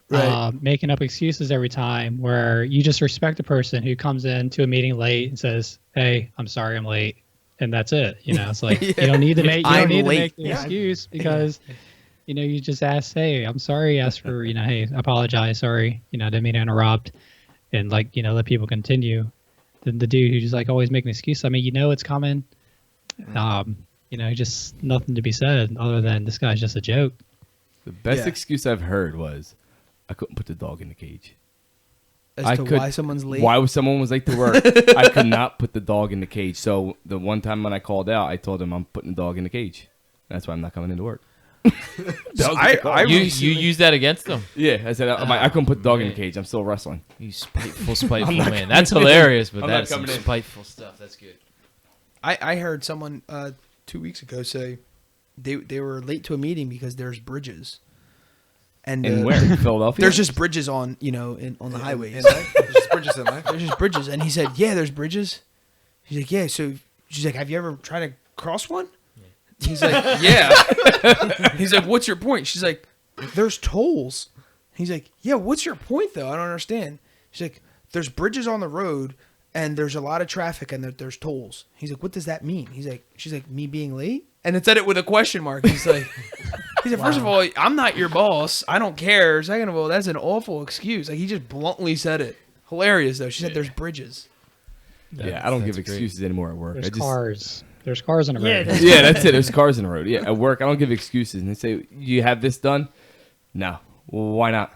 Right. making up excuses every time, where you just respect a person who comes into a meeting late and says, "Hey, I'm sorry I'm late," and that's it. It's like you don't need to make the excuse because you just ask, "Hey, I'm sorry," ask for hey, I apologize, sorry, didn't mean to interrupt, and let people continue. The dude who just like always make an excuse. I mean, it's coming. Just nothing to be said other than this guy's just a joke. The best excuse I've heard was, I couldn't put the dog in the cage. Why someone's late? Why someone was late to work? I could not put the dog in the cage. So the one time when I called out, I told him I'm putting the dog in the cage. That's why I'm not coming into work. You use that against them? Yeah, I said I couldn't put the dog in the cage. I'm still wrestling. You spiteful man. That's hilarious, but I'm that's not some coming in. spiteful stuff. That's good. I heard someone 2 weeks ago say they were late to a meeting because there's bridges. And where? In Philadelphia? There's just bridges on on the highways. There's just bridges in life. There's just bridges, and he said, "Yeah, there's bridges." He's like, "Yeah." So she's like, "Have you ever tried to cross one?" He's like, "Yeah." He's like, "What's your point?" She's like, "There's tolls." He's like, "Yeah, what's your point though? I don't understand." She's like, "There's bridges on the road, and there's a lot of traffic, and there's tolls." He's like, "What does that mean?" She's like, "Me being late?" And it said it with a question mark. He's like, first of all, I'm not your boss. I don't care. Second of all, that's an awful excuse. Like, he just bluntly said it. Hilarious, though. She said there's bridges. Yeah, I don't give excuses anymore at work. There's cars. There's cars on the road. Yeah, that's it. There's cars on the road. Yeah, at work, I don't give excuses. And they say, "You have this done?" No. Well, why not?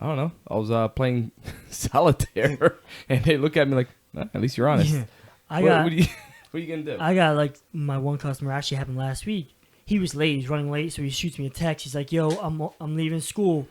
I don't know. I was playing solitaire, and they look at me like, "At least you're honest." Yeah. What are you gonna do? I got like my one customer actually happened last week. He was late. He's running late, so he shoots me a text. He's like, "Yo, I'm leaving school.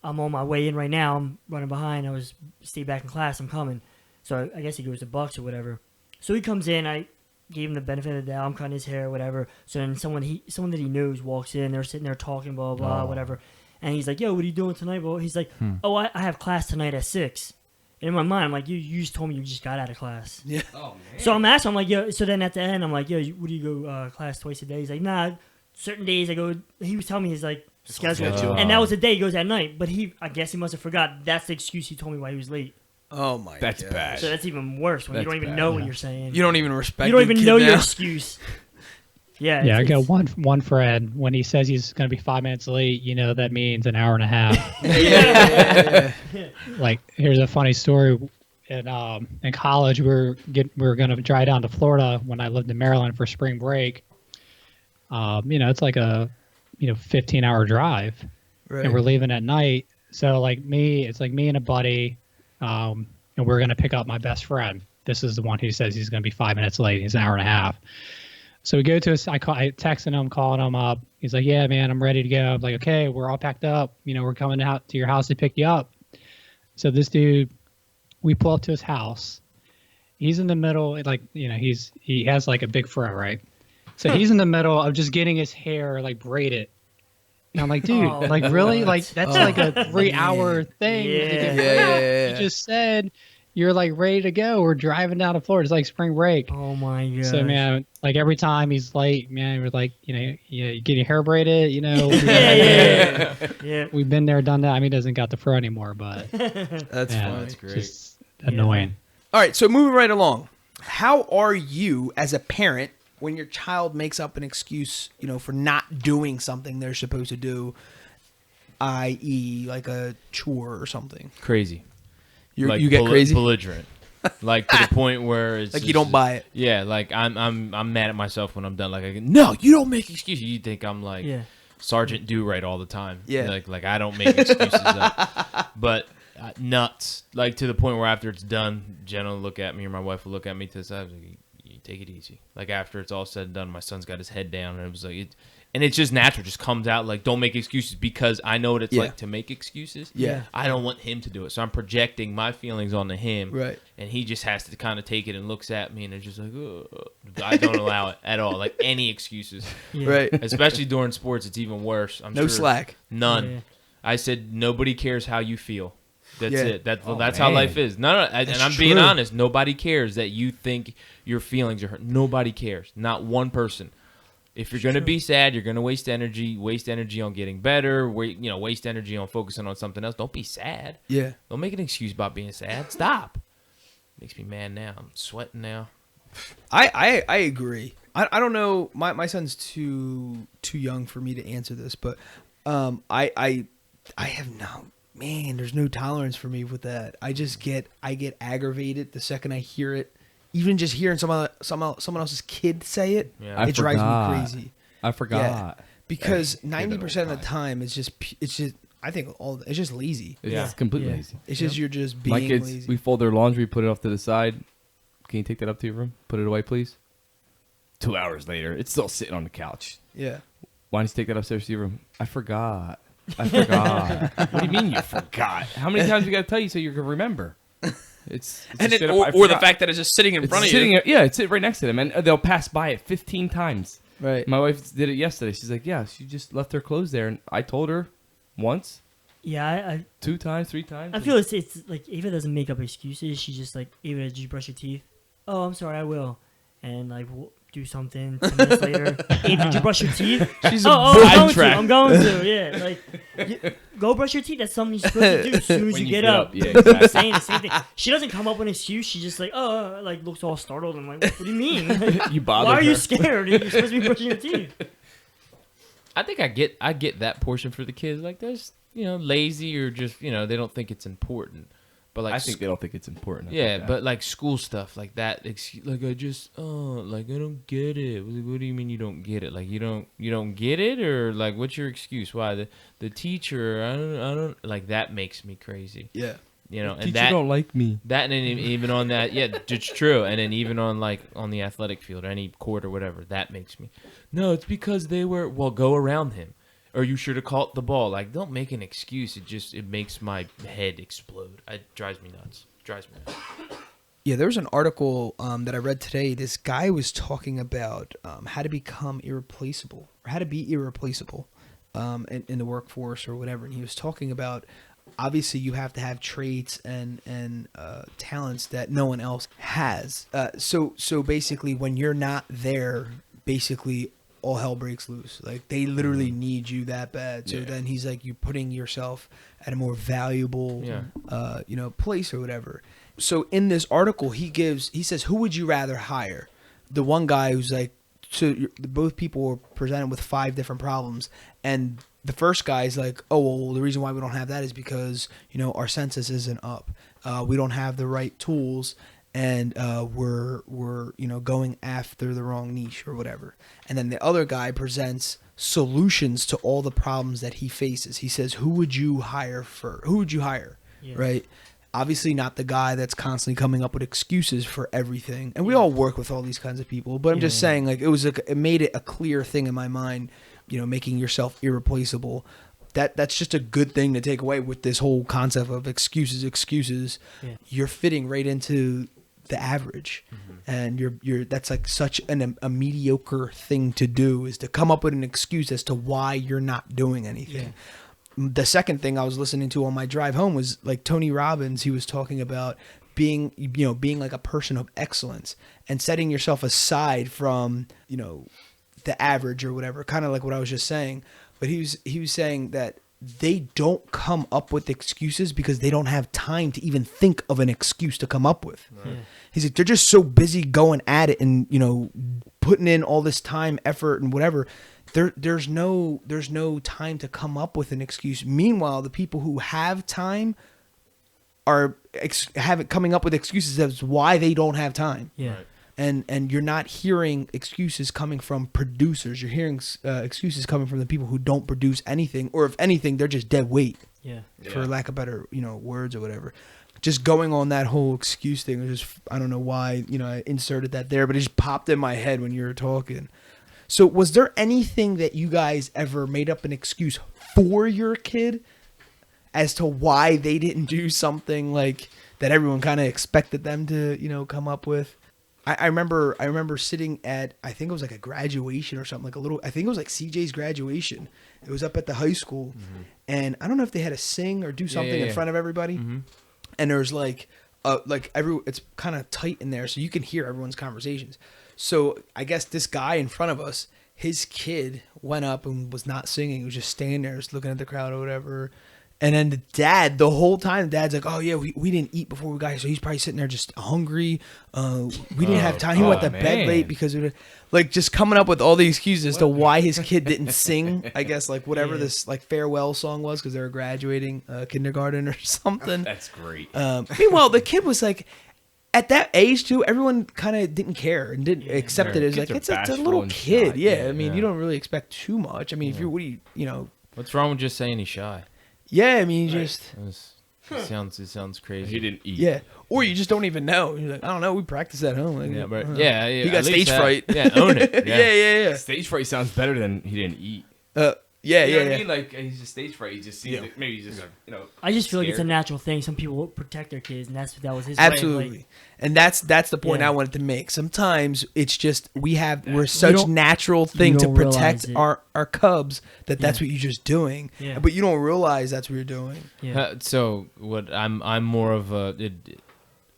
I'm on my way in right now. I'm running behind. Stay back in class. I'm coming." So I guess he goes to Bucks or whatever. So he comes in. I gave him the benefit of the doubt. I'm cutting his hair, whatever. So then someone that he knows walks in. They're sitting there talking, blah blah blah, whatever. And he's like, "Yo, what are you doing tonight, bro?" He's like, "Oh, I have class tonight at 6." And in my mind, I'm like, you just told me you just got out of class. Yeah. Oh man. So I'm asking, I'm like, yo. So then at the end, I'm like, yo, what do you go class twice a day? He's like, nah. Certain days I go. He was telling me his like schedule, and that was the day he goes at night. But I guess he must have forgot. That's the excuse he told me why he was late. Oh my. That's gosh. bad. So that's even worse when you That's don't even bad, know what yeah. you're saying. You don't even respect. You don't the even kid know now. your excuse. Yeah. Yeah, I it's- got one friend. When he says he's going to be 5 minutes late, that means an hour and a half. Yeah. Like, here's a funny story. In college, we were going to drive down to Florida when I lived in Maryland for spring break. It's like a 15-hour drive, Right. and we're leaving at night. So it's like me and a buddy, and we're going to pick up my best friend. This is the one who says he's going to be 5 minutes late. He's an hour and a half. So we go to his. I texting him, calling him up. He's like, "Yeah, man, I'm ready to go." I'm like, "Okay, we're all packed up. We're coming out to your house to pick you up." So this dude, we pull up to his house. He's in the middle, he has like a big fro, right? So he's in the middle of just getting his hair like braided. And I'm like, dude, Oh, like really? what? Like that's like a 3-hour thing. Yeah. Yeah. You just said you're like ready to go. We're driving down to Florida. It's like spring break. Oh my god. So man, like every time he's late, man, we're like, you get your hair braided, Yeah. We've been there, done that. I mean, he doesn't got the fro anymore, but That's yeah, funny. That's great. just annoying. All right, so moving right along. How are you as a parent when your child makes up an excuse, for not doing something they're supposed to do, i.e., like a chore or something? Crazy. You get crazy, belligerent, like to the point where it's like you just- don't buy it. Yeah, like I'm mad at myself when I'm done. Like, no, you don't make excuses. You think I'm like Yeah. Sergeant Do Right all the time. Yeah. like I don't make excuses up. But nuts, like to the point where after it's done, Jenna will look at me or my wife will look at me to the side. Like, you take it easy. Like after it's all said and done, my son's got his head down, and it was like and it's just natural, just comes out. Like, don't make excuses, because I know what it's Yeah. like to make excuses. Yeah. I don't want him to do it, so I'm projecting my feelings onto him. Right. And he just has to kind of take it and looks at me, and it's just like, ugh. I don't allow it at all. Like any excuses, Yeah. Right. especially during sports, it's even worse. I'm No sure. slack. None. Yeah. I said nobody cares how you feel. That's Yeah. it. That's Oh, how man. life is. No, and That's I'm being true. honest. Nobody cares that you think your feelings are hurt. Nobody cares. Not one person. If you're gonna be sad, you're gonna waste energy. Waste energy on getting better. Waste energy on focusing on something else. Don't be sad. Yeah. Don't make an excuse about being sad. Stop. Makes me mad now. I'm sweating now. I agree. I don't know. My son's too young for me to answer this, but I have no, man. There's no tolerance for me with that. I get aggravated the second I hear it. Even just hearing someone else's kid say it, Yeah. I it drives forgot. me crazy. I forgot. Because Yeah, I say that all 90% of the the time it's just I think it's just lazy. It's Yeah. completely Yeah. lazy. It's just you're just being My kids, lazy. we fold their laundry, put it off to the side. Can you take that up to your room? Put it away, please. 2 hours later, it's still sitting on the couch. Yeah. Why don't you take that upstairs to your room? I forgot. I forgot. What do you mean you forgot? How many times we got to tell you so you can remember? It's And just it, straight up, I or the forgot. fact that it's just sitting in It's front of sitting you. yeah, it's right next to them, and they'll pass by it 15 times. Right. My wife did it yesterday. She's like, yeah, she just left her clothes there, and I told her once, Yeah, 2 times, 3 times. I feel it's like Ava doesn't make up excuses. She's just like, Ava, did you brush your teeth? Oh, I'm sorry, I will. And like we'll do something 10 minutes later. Ava, did you brush your teeth? She's I'm going to. Yeah, like go brush your teeth. That's something you're supposed to do as soon as When you you get get up. up, yeah, exactly. Saying the same thing. She doesn't come up with an excuse. She's just like, like looks all startled. I'm like, what do you mean? You bothered Why are her. you scared? You're supposed to be brushing your teeth. I think I get that portion for the kids. Like, there's lazy or just they don't think it's important. But like I think they don't think it's important. yeah, but like school stuff like that, like I don't get it. What do you mean you don't get it? Like you don't get it, or like what's your excuse? Why the teacher? I don't like that makes me crazy. Yeah. And teacher that don't like me. that and then even on that, yeah, it's true. And then even on on the athletic field or any court or whatever, that makes me. No, it's because they were go around him. Or you should have caught the ball. Like, don't make an excuse. It makes my head explode. It drives me nuts. Yeah, there was an article that I read today. This guy was talking about how to become irreplaceable or how to be irreplaceable in the workforce or whatever. And he was talking about obviously you have to have traits and talents that no one else has. So basically, when you're not there, basically all hell breaks loose. Like they literally need you that bad. So then he's like, you're putting yourself at a more valuable, place or whatever. So in this article, he says, who would you rather hire? The one guy who's like, so both people were presented with 5 different problems, and the first guy is like, oh, well, the reason why we don't have that is because, our census isn't up. We don't have the right tools, and we're going after the wrong niche or whatever. And then the other guy presents solutions to all the problems that he faces. He says, who would you hire? Yeah. Right? Obviously not the guy that's constantly coming up with excuses for everything. And we all work with all these kinds of people. But I'm just saying, like, it made it a clear thing in my mind, making yourself irreplaceable. That's just a good thing to take away with this whole concept of excuses. Yeah. You're fitting right into the average. And you're that's like such a mediocre thing to do, is to come up with an excuse as to why you're not doing anything. Yeah. The second thing I was listening to on my drive home was like Tony Robbins. He was talking about being like a person of excellence and setting yourself aside from, the average or whatever, kind of like what I was just saying. But he was saying that they don't come up with excuses because they don't have time to even think of an excuse to come up with. Right. Yeah. He's like, they're just so busy going at it and, putting in all this time, effort and whatever. There's no time to come up with an excuse. Meanwhile, the people who have time are coming up with excuses as why they don't have time. Yeah. Right. And you're not hearing excuses coming from producers. You're hearing excuses coming from the people who don't produce anything, or if anything, they're just dead weight. Yeah. For lack of better, words or whatever. Just going on that whole excuse thing, I don't know why, I inserted that there, but it just popped in my head when you were talking. So was there anything that you guys ever made up an excuse for your kid as to why they didn't do something like that everyone kind of expected them to, come up with? I remember sitting at, I think it was like a graduation or something, I think it was like CJ's graduation. It was up at the high school. Mm-hmm. And I don't know if they had to sing or do something in front of everybody. Mm-hmm. And there's it's kind of tight in there, so you can hear everyone's conversations. So I guess this guy in front of us, his kid went up and was not singing. He was just standing there, just looking at the crowd or whatever. And then the whole time, dad's like, oh, yeah, we didn't eat before we got here. So he's probably sitting there just hungry. We didn't have time. He went to bed late because of just coming up with all the excuses as to why his kid didn't sing, I guess, whatever this farewell song was, because they were graduating kindergarten or something. That's great. Meanwhile, the kid was like, at that age, too, everyone kind of didn't care and didn't accept it as it's a little kid. I mean, you don't really expect too much. I mean, if you're, what's wrong with just saying he's shy? Yeah, I mean, it sounds crazy. He didn't eat. Yeah, or you just don't even know. You're like, I don't know. We practice at home. He got stage fright. Yeah, own it. Yeah. Stage fright sounds better than he didn't eat. Yeah, you know what I mean? Like, he's just stage fright. He just sees it. Maybe he's just, I just feel like it's a natural thing. Some people will protect their kids, and that was his absolutely. way of, and that's the point I wanted to make. Sometimes it's just we're such natural thing to protect our cubs that's what you're just doing. Yeah. But you don't realize that's what you're doing. Yeah. So what I'm more of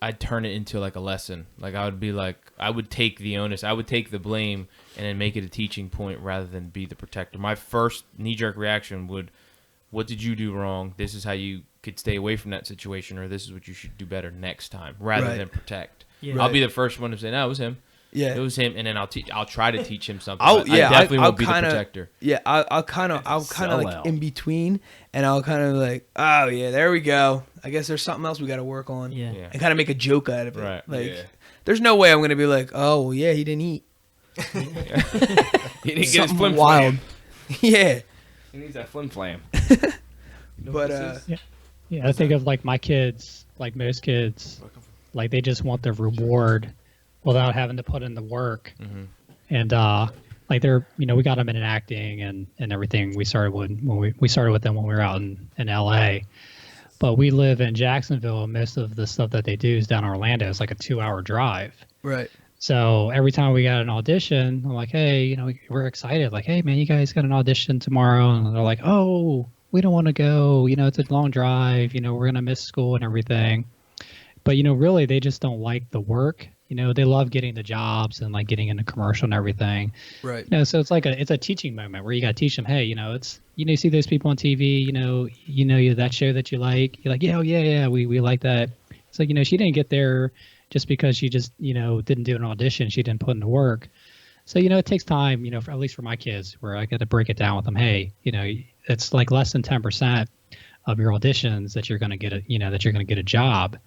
I'd turn it into like a lesson. Like I would take the onus, I would take the blame, and then make it a teaching point rather than be the protector. My first knee-jerk reaction what did you do wrong? This is how you could stay away from that situation, or this is what you should do better next time, rather than protect. Yeah. I'll be the first one to say, no, it was him. Yeah, it was him, and then I'll try to teach him something. I definitely won't be the protector. Yeah, I'll kind of like in between, and I'll kind of like, oh yeah, there we go. I guess there's something else we got to work on. Yeah, and kind of make a joke out of it. Right. There's no way I'm gonna be like, oh well, yeah, he didn't eat. He didn't get his flim wild. Yeah, he needs that flim flam. But I think of like my kids, like most kids, like they just want the reward without having to put in the work. Mm-hmm. And like they're, we got them in acting and everything. We started when we started with them when we were out in LA. But we live in Jacksonville, and most of the stuff that they do is down in Orlando. It's like a 2-hour drive. Right. So every time we got an audition, I'm like, hey, we're excited. Like, hey, man, you guys got an audition tomorrow. And they're like, oh, we don't want to go. It's a long drive. We're gonna miss school and everything. But really, they just don't like the work. They love getting the jobs and like getting into commercial and everything. Right. So it's like it's a teaching moment where you got to teach them. Hey, it's you see those people on TV. That show that you like. You're like, yeah, oh, yeah, we like that. It's like she didn't get there just because she just didn't do an audition. She didn't put in the work. So it takes time. At least for my kids, where I got to break it down with them. Hey, it's like less than 10% of your auditions that you're going to get a job.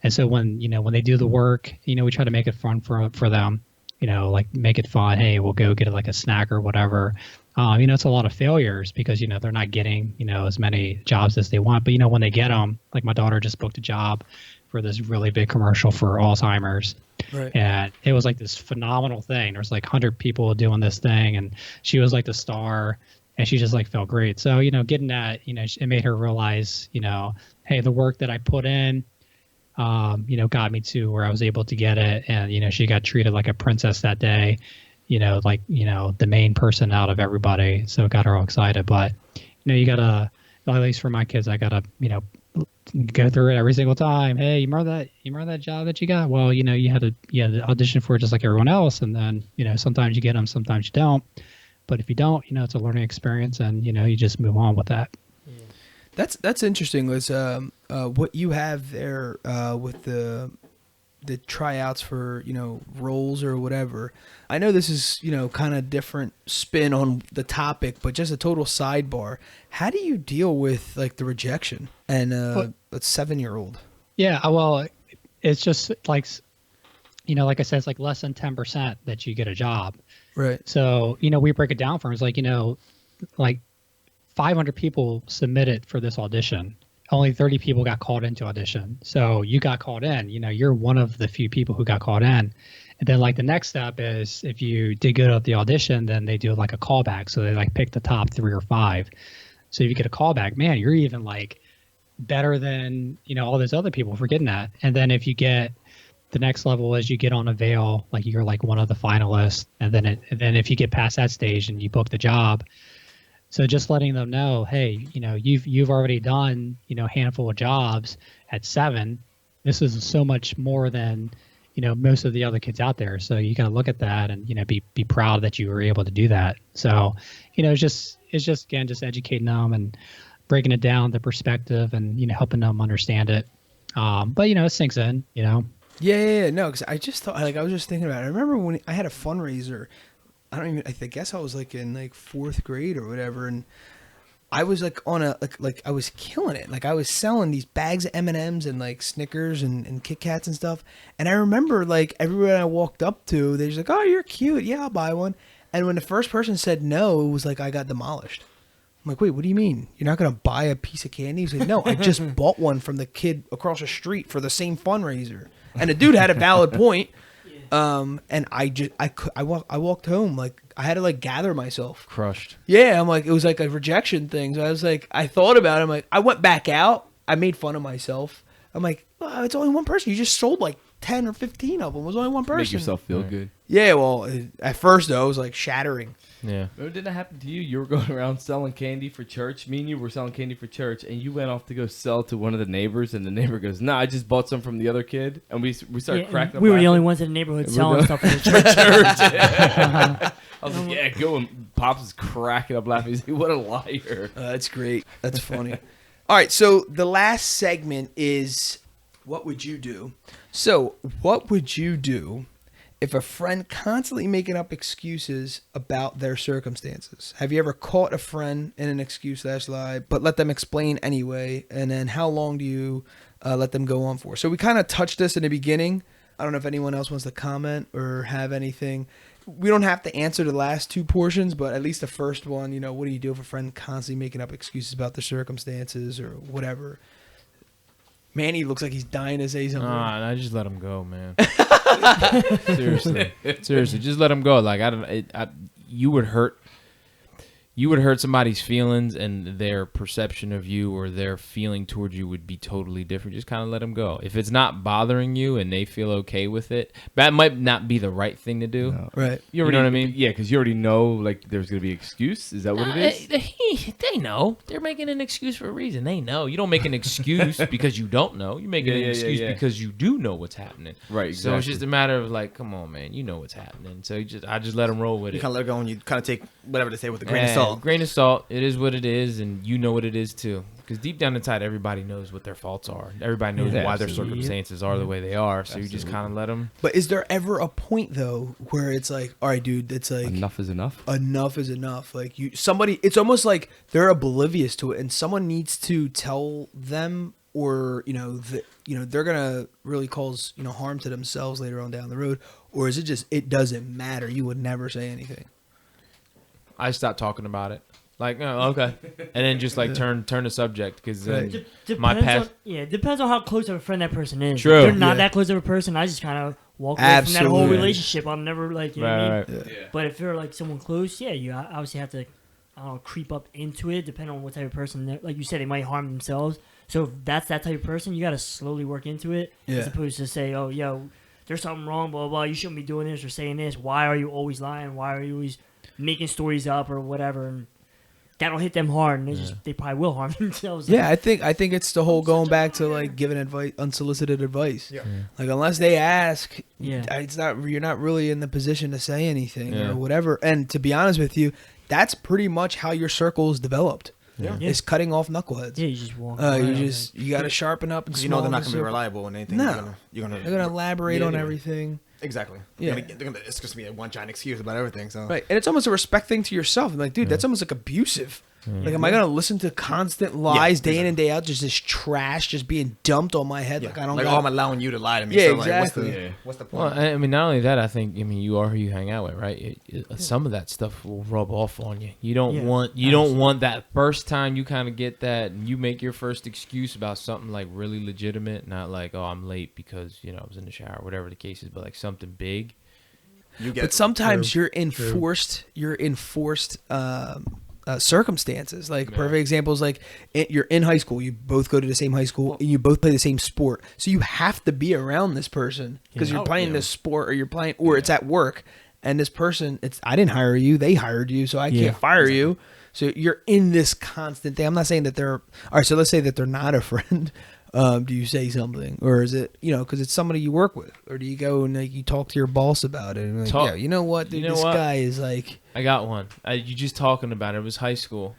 And so when they do the work, we try to make it fun for them, like make it fun. Hey, we'll go get like a snack or whatever. It's a lot of failures because, they're not getting, as many jobs as they want. But, when they get them, like my daughter just booked a job for this really big commercial for Alzheimer's. Right. And it was like this phenomenal thing. There was like 100 people doing this thing and she was like the star and she just like felt great. So, getting that, it made her realize, hey, the work that I put in, got me to where I was able to get it. And, she got treated like a princess that day, the main person out of everybody. So it got her all excited. But, you gotta, at least for my kids, I gotta, go through it every single time. Hey, you remember that job that you got? Well, you had to audition for it just like everyone else. And then, sometimes you get them, sometimes you don't. But if you don't, it's a learning experience and, you just move on with that. That's interesting. Was what you have there with the tryouts for roles or whatever. I know this is kind of different spin on the topic, but just a total sidebar. How do you deal with like the rejection and a 7-year-old? Yeah, well, it's just like like I said, it's like less than 10% that you get a job. Right. So we break it down for them. It's like like 500 people submitted for this audition. Only 30 people got called into audition. So you got called in, you're one of the few people who got called in. And then like the next step is if you did good at the audition, then they do like a callback. So they like pick the top 3 or 5. So if you get a callback, man, you're even like better than, all those other people for getting that. And then if you get the next level is you get on a veil, like you're like one of the finalists. And then if you get past that stage and you book the job, so just letting them know, hey, you've already done, a handful of jobs at 7. This is so much more than, most of the other kids out there. So you got to look at that and, be proud that you were able to do that. So, it's just again, just educating them and breaking it down, the perspective and, helping them understand it. But, it sinks in, Yeah. No, because I just thought, like, I was just thinking about it. I remember when I had a fundraiser. I guess I was like in like 4th grade or whatever, and I was like on a like I was killing it. Like I was selling these bags of M&Ms and like Snickers and Kit Kats and stuff. And I remember like everyone I walked up to, they're just like, "Oh, you're cute. Yeah, I'll buy one." And when the first person said no, it was like I got demolished. I'm like, "Wait, what do you mean? You're not gonna buy a piece of candy?" He's like, "No, I just bought one from the kid across the street for the same fundraiser." And the dude had a valid point. And I walked home, like I had to like gather myself. Crushed. Yeah, I'm like, it was like a rejection thing. So I was like, I thought about it. I'm like, I went back out. I made fun of myself. I'm like, oh, it's only one person. You just sold like 10 or 15 of them. It was only one person. Make yourself feel good. Yeah, well, at first though, it was like shattering. Yeah. Remember, did that happen to you? You were going around selling candy for church. Me and you were selling candy for church, and you went off to go sell to one of the neighbors, and the neighbor goes, "Nah, I just bought some from the other kid," and we started cracking up. We were the laughing. only ones in the neighborhood selling stuff for the church. I was like, "Yeah, go!" And Pops is cracking up laughing. He's like, "What a liar!" That's great. That's funny. All right, so the last segment is, what would you do? So, what would you do if a friend constantly making up excuses about their circumstances? Have you ever caught a friend in an excuse/lie, but let them explain anyway? And then how long do you let them go on for? So we kind of touched this in the beginning. I don't know if anyone else wants to comment or have anything. We don't have to answer the last 2 portions, but at least the first one, what do you do if a friend constantly making up excuses about their circumstances or whatever? Manny looks like he's dying to say something. Nah, I just let him go, man. Seriously, just let him go. Like you would hurt you would hurt somebody's feelings, and their perception of you or their feeling towards you would be totally different. Just kind of let them go. If it's not bothering you and they feel okay with it, that might not be the right thing to do. No. Right. You know what I mean? Yeah, because you already know like there's gonna be an excuse. Is that what it is? They know. They're making an excuse for a reason. They know. You don't make an excuse because you don't know. You make an excuse because you do know what's happening. Right. Exactly. So it's just a matter of like, come on, man, you know what's happening. So I just let them roll with You it. kind of let it go, and you kind of take whatever they say with a grain of salt. Grain of salt. It is what it is, and you know what it is too. Because deep down inside, everybody knows what their faults are. Everybody knows why their circumstances are the way they are. So you just kind of let them. But is there ever a point though where it's like, all right, dude, it's like Enough is enough. Enough is enough. Like somebody, it's almost like they're oblivious to it, and someone needs to tell them, or they're gonna really cause harm to themselves later on down the road. Or is it just it doesn't matter? You would never say anything. I stopped talking about it. Like, oh, okay, and then just like turn the subject because my past. Depends on how close of a friend that person is. True. If they're not that close of a person, I just kind of walk away from that whole Absolutely. relationship. I'm never like, you know what I mean? Yeah. But if you're like someone close, you obviously have to, I don't know, creep up into it. Depending on what type of person, like you said, they might harm themselves. So if that's that type of person, you got to slowly work into it, as opposed to say, oh, yo, there's something wrong, blah, blah, blah. You shouldn't be doing this or saying this. Why are you always lying? Why are you always making stories up or whatever? And that'll hit them hard, and they probably will harm themselves. Yeah, I think it's the whole going back to like giving advice, unsolicited advice. Yeah. Like unless they ask, Yeah. you're not really in the position to say anything or whatever. And to be honest with you, that's pretty much how your circle is developed. Yeah. It's cutting off knuckleheads. Yeah, you just walk. You got to sharpen up, and Because you know they're not small going to be the reliable in anything. No. You're They're gonna elaborate on everything. Exactly. Yeah. It's just going to be one giant excuse about everything. So. Right, and it's almost a respect thing to yourself. I'm like, dude, that's almost like abusive. Like, am I gonna listen to constant lies day in and day out, just this trash just being dumped on my head? Yeah. Like I don't. Like, I'm allowing you to lie to me. Yeah, so, like, exactly. What's the Well, point? I mean, not only that, I think you are who you hang out with, right? Some of that stuff will rub off on you. You don't want that first time you kind of get that, and you make your first excuse about something like really legitimate, not like, oh, I'm late because I was in the shower, whatever the case is, but like something big. But sometimes you're in forced circumstances. Like perfect examples, like you're in high school, you both go to the same high school, and you both play the same sport, so you have to be around this person because you're playing this sport, or you're playing, or it's at work, and this person, I didn't hire you, they hired you, so I can't fire you. So you're in this constant thing. I'm not saying that they're all right. So let's say that they're not a friend. Do you say something, or is it because it's somebody you work with, or do you go and like you talk to your boss about it? And like, yeah, you know what, dude, this guy is like. I got one. You just talking about it. It was high school.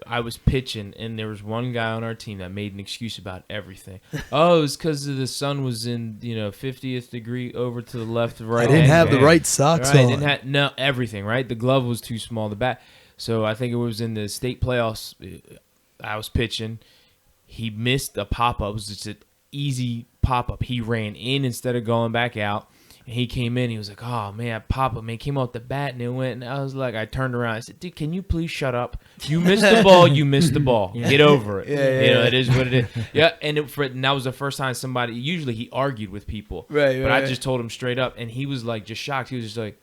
I was pitching, and there was one guy on our team that made an excuse about everything. Oh, it was because the sun was in 50th degree over to the left, right. I didn't have the right socks on. Everything right. The glove was too small. The bat. So I think it was in the state playoffs. I was pitching. He missed a pop-up. It was just an easy pop-up. He ran in instead of going back out. And he came in. He was like, oh, man, pop-up. Man, came out the bat, and it went. And I was like, I turned around. I said, dude, can you please shut up? You missed the ball. You missed the ball. Get over it. It is what it is. Yeah, and that was the first time somebody, usually he argued with people. Right. But I just told him straight up, and he was like just shocked. He was just like,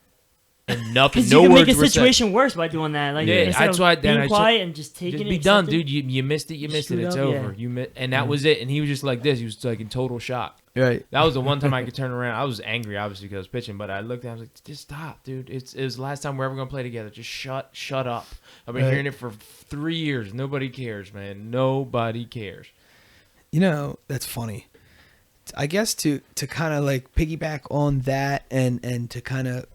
and nothing. Because no you can words make a were situation worse by doing that. Like, that's why. Then being quiet and just taking just it. Be done, dude. You missed it. You missed it. It's over. And that was it. And he was just like this. He was like in total shock. Right. That was the one time I could turn around. I was angry, obviously, because I was pitching. But I looked at him. I was like, just stop, dude. It was the last time we're ever gonna play together. Just shut up. I've been hearing it for 3 years. Nobody cares, man. Nobody cares. That's funny. I guess to kind of like piggyback on that and to kind of,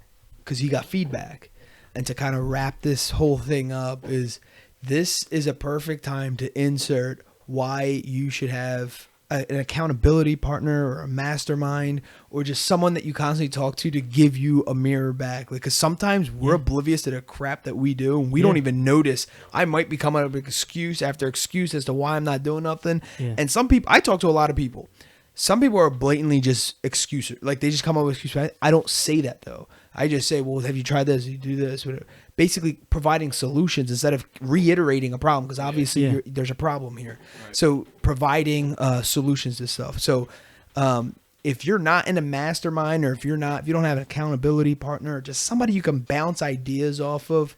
because he got feedback, and to kind of wrap this whole thing up, this is a perfect time to insert why you should have an accountability partner or a mastermind or just someone that you constantly talk to give you a mirror back. Like, because sometimes we're oblivious to the crap that we do, and we don't even notice. I might be coming up with excuse after excuse as to why I'm not doing nothing. And some people, I talk to a lot of people. Some people are blatantly just excuses. Like, they just come up with excuses. I don't say that, though. I just say, well, have you tried this? You do this, whatever. Basically providing solutions instead of reiterating a problem, because obviously there's a problem here. Right. So providing solutions to stuff. So if you're not in a mastermind, or if you don't have an accountability partner, or just somebody you can bounce ideas off of,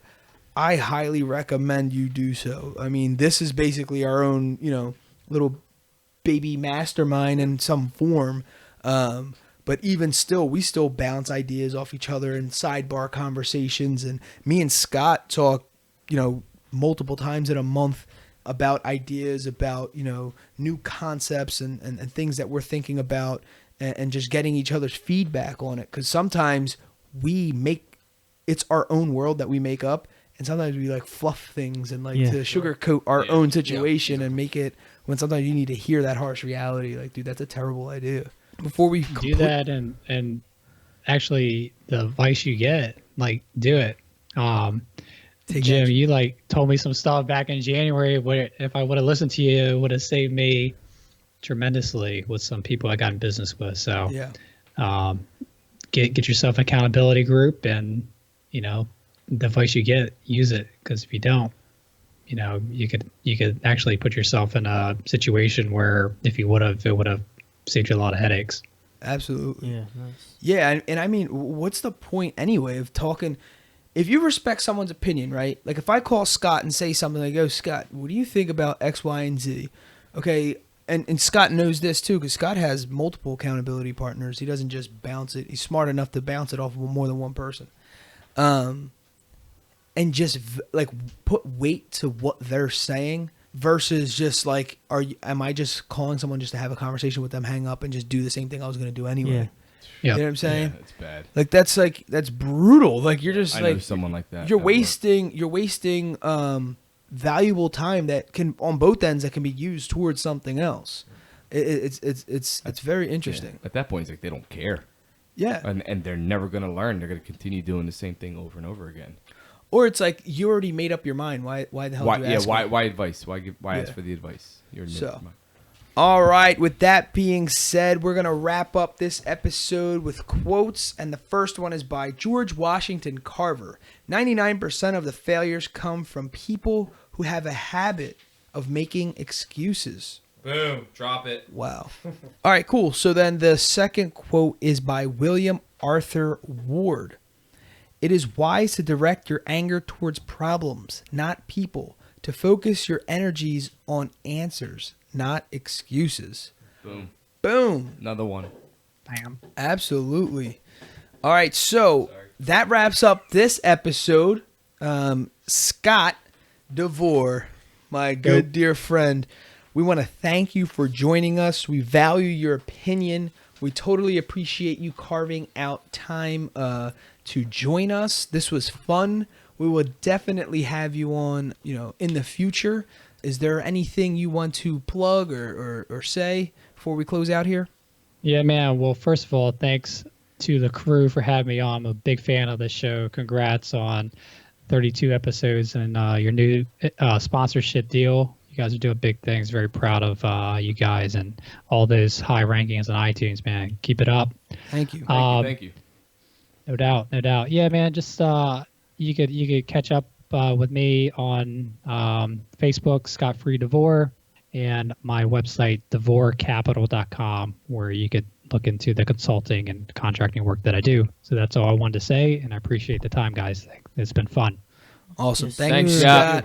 I highly recommend you do so. I mean, this is basically our own, little baby mastermind in some form. But even still, we still bounce ideas off each other in sidebar conversations. And me and Scott talk, multiple times in a month about ideas, about, new concepts and things that we're thinking about, and just getting each other's feedback on it. Because sometimes it's our own world that we make up. And sometimes we like fluff things and to sugarcoat our own situation and make it, when sometimes you need to hear that harsh reality. Like, dude, that's a terrible idea. Before we do that, and actually the advice you get, do it. Jim, you told me some stuff back in January where if I would have listened to you, it would have saved me tremendously with some people I got in business with. So get yourself an accountability group, and the advice you get, use it, because if you don't, you could actually put yourself in a situation where if you would have, it would have saved you a lot of headaches. Absolutely. Yeah, nice. Yeah, and I mean, what's the point anyway of talking? If you respect someone's opinion, right? Like if I call Scott and say something like, "Oh, Scott, what do you think about X, Y, and Z?" Okay, and Scott knows this too, because Scott has multiple accountability partners. He doesn't just bounce it. He's smart enough to bounce it off of more than one person. And just put weight to what they're saying versus just am I just calling someone just to have a conversation with them, hang up, and just do the same thing I was going to do anyway? Yeah. You know what I'm saying? Yeah, it's bad. That's brutal. You're just I know someone like that. You're wasting valuable time that can, on both ends, that can be used towards something else. It's very interesting. At that point, it's like they don't care. Yeah. And they're never going to learn. They're going to continue doing the same thing over and over again. Or it's like you already made up your mind. Why the hell? Did you ask me? Why advice? Why ask for the advice? You're all right. With that being said, we're gonna wrap up this episode with quotes, and the first one is by George Washington Carver. 99% of the failures come from people who have a habit of making excuses. Boom. Drop it. Wow. All right. Cool. So then the second quote is by William Arthur Ward. It is wise to direct your anger towards problems, not people, to focus your energies on answers, not excuses. Boom. Another one. Bam. Absolutely. All right, so that wraps up this episode. Scott Devore, my good dear friend, we want to thank you for joining us. We value your opinion. We totally appreciate you carving out time to join us. This was fun. We will definitely have you on, in the future. Is there anything you want to plug or say before we close out here? Yeah, man. Well, first of all, thanks to the crew for having me on. I'm a big fan of this show. Congrats on 32 episodes and your new sponsorship deal. You guys are doing big things. Very proud of you guys and all those high rankings on iTunes, man. Keep it up. Thank you. Thank you. No doubt. Yeah, man. Just you could catch up with me on Facebook, Scott Free Devore, and my website, devorecapital.com, where you could look into the consulting and contracting work that I do. So that's all I wanted to say, and I appreciate the time, guys. It's been fun. Awesome. Yes. Thanks, Scott.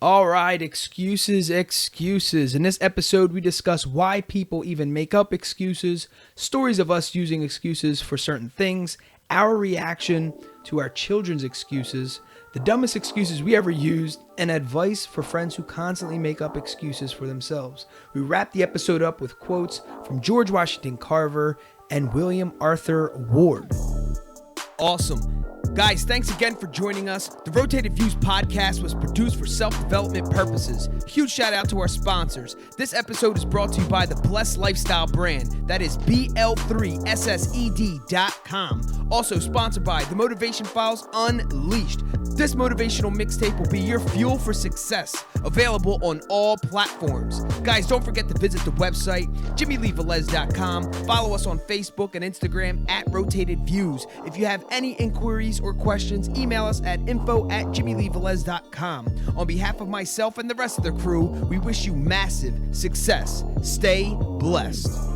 All right, excuses. In this episode, we discuss why people even make up excuses, stories of us using excuses for certain things, our reaction to our children's excuses, the dumbest excuses we ever used, and advice for friends who constantly make up excuses for themselves. We wrap the episode up with quotes from George Washington Carver and William Arthur Ward. Awesome. Guys, thanks again for joining us. The Rotated Views podcast was produced for self-development purposes. Huge shout out to our sponsors. This episode is brought to you by the Blessed Lifestyle brand. That is BL3SSED.com. Also sponsored by The Motivation Files Unleashed. This motivational mixtape will be your fuel for success. Available on all platforms. Guys, don't forget to visit the website, JimmyleeVelez.com. Follow us on Facebook and Instagram at Rotated Views. If you have any inquiries or questions, email us at info@JimmyleeVelez.com. On behalf of myself and the rest of the crew, we wish you massive success. Stay blessed.